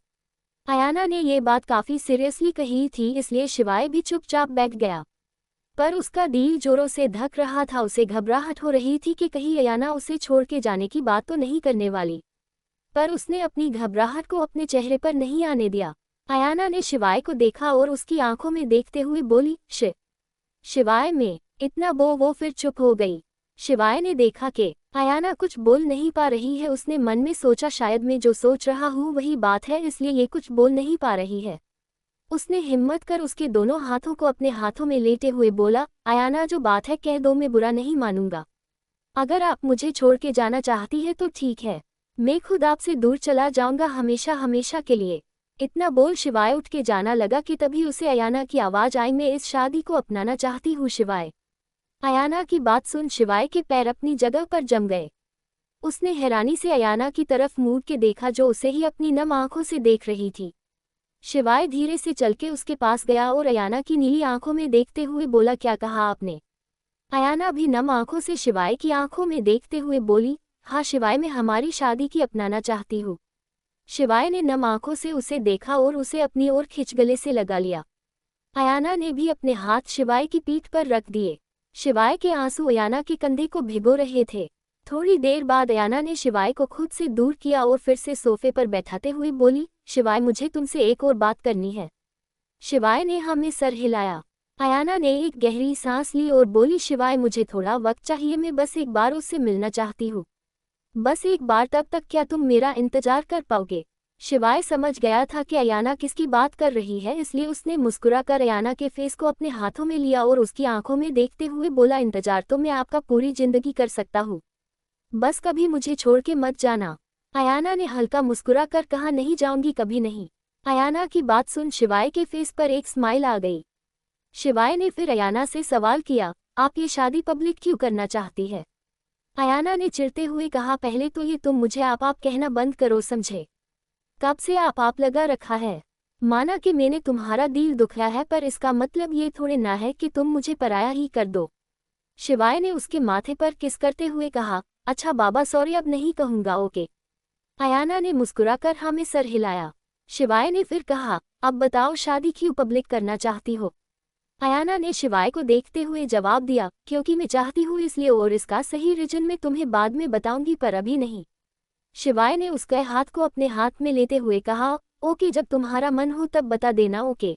अयाना ने ये बात काफी सीरियसली कही थी, इसलिए शिवाय भी चुपचाप बैठ गया। पर उसका दिल जोरों से धक रहा था। उसे घबराहट हो रही थी कि कहीं अयाना उसे छोड़ के जाने की बात तो नहीं करने वाली। पर उसने अपनी घबराहट को अपने चेहरे पर नहीं आने दिया। अयाना ने शिवाय को देखा और उसकी आंखों में देखते हुए बोली, शिवाय में इतना वो फिर चुप हो गई। शिवाय ने देखा कि अयाना कुछ बोल नहीं पा रही है। उसने मन में सोचा, शायद मैं जो सोच रहा हूँ वही बात है, इसलिए ये कुछ बोल नहीं पा रही है। उसने हिम्मत कर उसके दोनों हाथों को अपने हाथों में लेते हुए बोला, अयाना, जो बात है कह दो, मैं बुरा नहीं मानूंगा। अगर आप मुझे छोड़ के जाना चाहती है तो ठीक है, मैं खुद आपसे दूर चला जाऊंगा, हमेशा हमेशा के लिए। इतना बोल शिवाय उठ के जाना लगा कि तभी उसे अयाना की आवाज आई, मैं इस शादी को अपनाना चाहती हूँ शिवाय। अयाना की बात सुन शिवाय के पैर अपनी जगह पर जम गए। उसने हैरानी से अयाना की तरफ मुड़ के देखा जो उसे ही अपनी नम आंखों से देख रही थी। शिवाय धीरे से चल के उसके पास गया और अयाना की नीली आंखों में देखते हुए बोला, क्या कहा आपने? अयाना भी नम आंखों से शिवाय की आंखों में देखते हुए बोली, हाँ शिवाय, मैं हमारी शादी की अपनाना चाहती हूँ। शिवाय ने नम आंखों से उसे देखा और उसे अपनी ओर खिंच गले से लगा लिया। अयाना ने भी अपने हाथ शिवाय की पीठ पर रख दिए। शिवाय के आंसू अयाना के कंधे को भिगो रहे थे। थोड़ी देर बाद अयाना ने शिवाय को खुद से दूर किया और फिर से सोफे पर बैठाते हुए बोली, शिवाय, मुझे तुमसे एक और बात करनी है। शिवाय ने हाँ में सर हिलाया। अयाना ने एक गहरी सांस ली और बोली, शिवाय, मुझे थोड़ा वक्त चाहिए, मैं बस एक बार उससे मिलना चाहती हूँ। बस एक बार, तब तक क्या तुम मेरा इंतजार कर पाओगे? शिवाय समझ गया था कि अयाना किसकी बात कर रही है, इसलिए उसने मुस्कुराकर अयाना के फेस को अपने हाथों में लिया और उसकी आंखों में देखते हुए बोला, इंतजार तो मैं आपका पूरी जिंदगी कर सकता हूँ, बस कभी मुझे छोड़ के मत जाना। अयाना ने हल्का मुस्कुराकर कहा, नहीं जाऊंगी, कभी नहीं। अयाना की बात सुन शिवाय के फेस पर एक स्माइल आ गई। शिवाय ने फिर अयाना से सवाल किया, आप ये शादी पब्लिक क्यों करना चाहती है? अयाना ने चिढ़ते हुए कहा, पहले तो ये तुम मुझे आप कहना बंद करो, समझे? कब से आप लगा रखा है? माना कि मैंने तुम्हारा दिल दुखाया है, पर इसका मतलब ये थोड़े ना है कि तुम मुझे पराया ही कर दो। शिवाय ने उसके माथे पर किस करते हुए कहा, अच्छा बाबा, सॉरी, अब नहीं कहूंगा, ओके। अयाना ने मुस्कुराकर हाँ में सर हिलाया। शिवाय ने फिर कहा, अब बताओ, शादी क्यों पब्लिक करना चाहती हो? अयाना ने शिवाय को देखते हुए जवाब दिया, क्योंकि मैं चाहती हूँ इसलिए, और इसका सही रीजन मैं तुम्हें बाद में बताऊंगी, पर अभी नहीं। शिवाय ने उसके हाथ को अपने हाथ में लेते हुए कहा, ओके, जब तुम्हारा मन हो तब बता देना, ओके।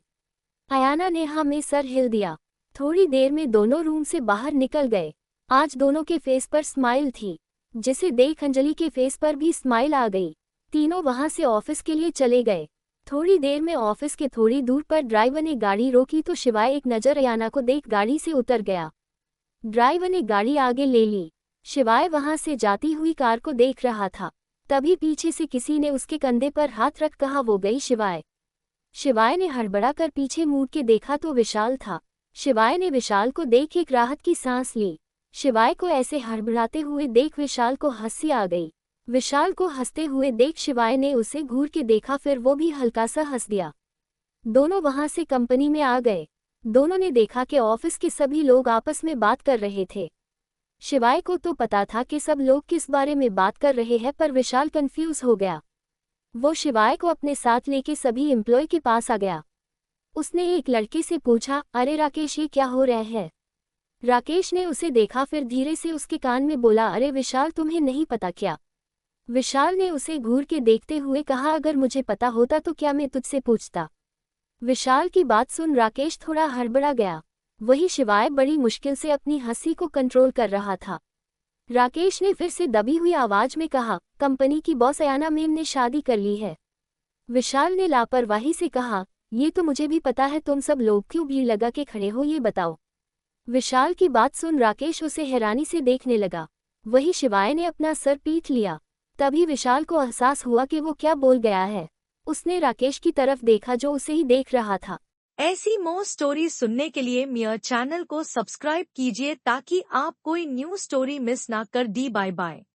अयाना ने हाँ में सर हिल दिया। थोड़ी देर में दोनों रूम से बाहर निकल गए। आज दोनों के फेस पर स्माइल थी, जिसे देख अंजलि के फेस पर भी स्माइल आ गई। तीनों वहां से ऑफिस के लिए चले गए। थोड़ी देर में ऑफिस के थोड़ी दूर पर ड्राइवर ने गाड़ी रोकी तो शिवाय एक नज़र अयाना को देख गाड़ी से उतर गया। ड्राइवर ने गाड़ी आगे ले ली। शिवाय वहां से जाती हुई कार को देख रहा था। तभी पीछे से किसी ने उसके कंधे पर हाथ रख कहा, वो गई शिवाय। शिवाय ने हड़बड़ाकर पीछे मुड़ के देखा तो विशाल था। शिवाय ने विशाल को देख एक राहत की सांस ली। शिवाय को ऐसे हड़बड़ाते हुए देख विशाल को हंसी आ गई। विशाल को हंसते हुए देख शिवाय ने उसे घूर के देखा, फिर वो भी हल्का सा हंस दिया। दोनों वहां से कंपनी में आ गए। दोनों ने देखा कि ऑफिस के सभी लोग आपस में बात कर रहे थे। शिवाय को तो पता था कि सब लोग किस बारे में बात कर रहे हैं, पर विशाल कंफ्यूज हो गया। वो शिवाय को अपने साथ लेके सभी एम्प्लॉय के पास आ गया। उसने एक लड़के से पूछा, अरे राकेश, ये क्या हो रहा है? राकेश ने उसे देखा, फिर धीरे से उसके कान में बोला, अरे विशाल, तुम्हें नहीं पता क्या? विशाल ने उसे घूर के देखते हुए कहा, अगर मुझे पता होता तो क्या मैं तुझसे पूछता? विशाल की बात सुन राकेश थोड़ा हड़बड़ा गया। वही शिवाय बड़ी मुश्किल से अपनी हंसी को कंट्रोल कर रहा था। राकेश ने फिर से दबी हुई आवाज में कहा, कंपनी की बॉस अयाना मैम ने शादी कर ली है। विशाल ने लापरवाही से कहा, ये तो मुझे भी पता है, तुम सब लोग क्यों भीड़ लगा के खड़े हो, ये बताओ। विशाल की बात सुन राकेश उसे हैरानी से देखने लगा। वही शिवाय ने अपना सर पीट लिया। तभी विशाल को एहसास हुआ कि वो क्या बोल गया है। उसने राकेश की तरफ देखा जो उसे ही देख रहा था। ऐसी मोर स्टोरी सुनने के लिए मेरे चैनल को सब्सक्राइब कीजिए ताकि आप कोई न्यू स्टोरी मिस ना कर दी। Bye bye.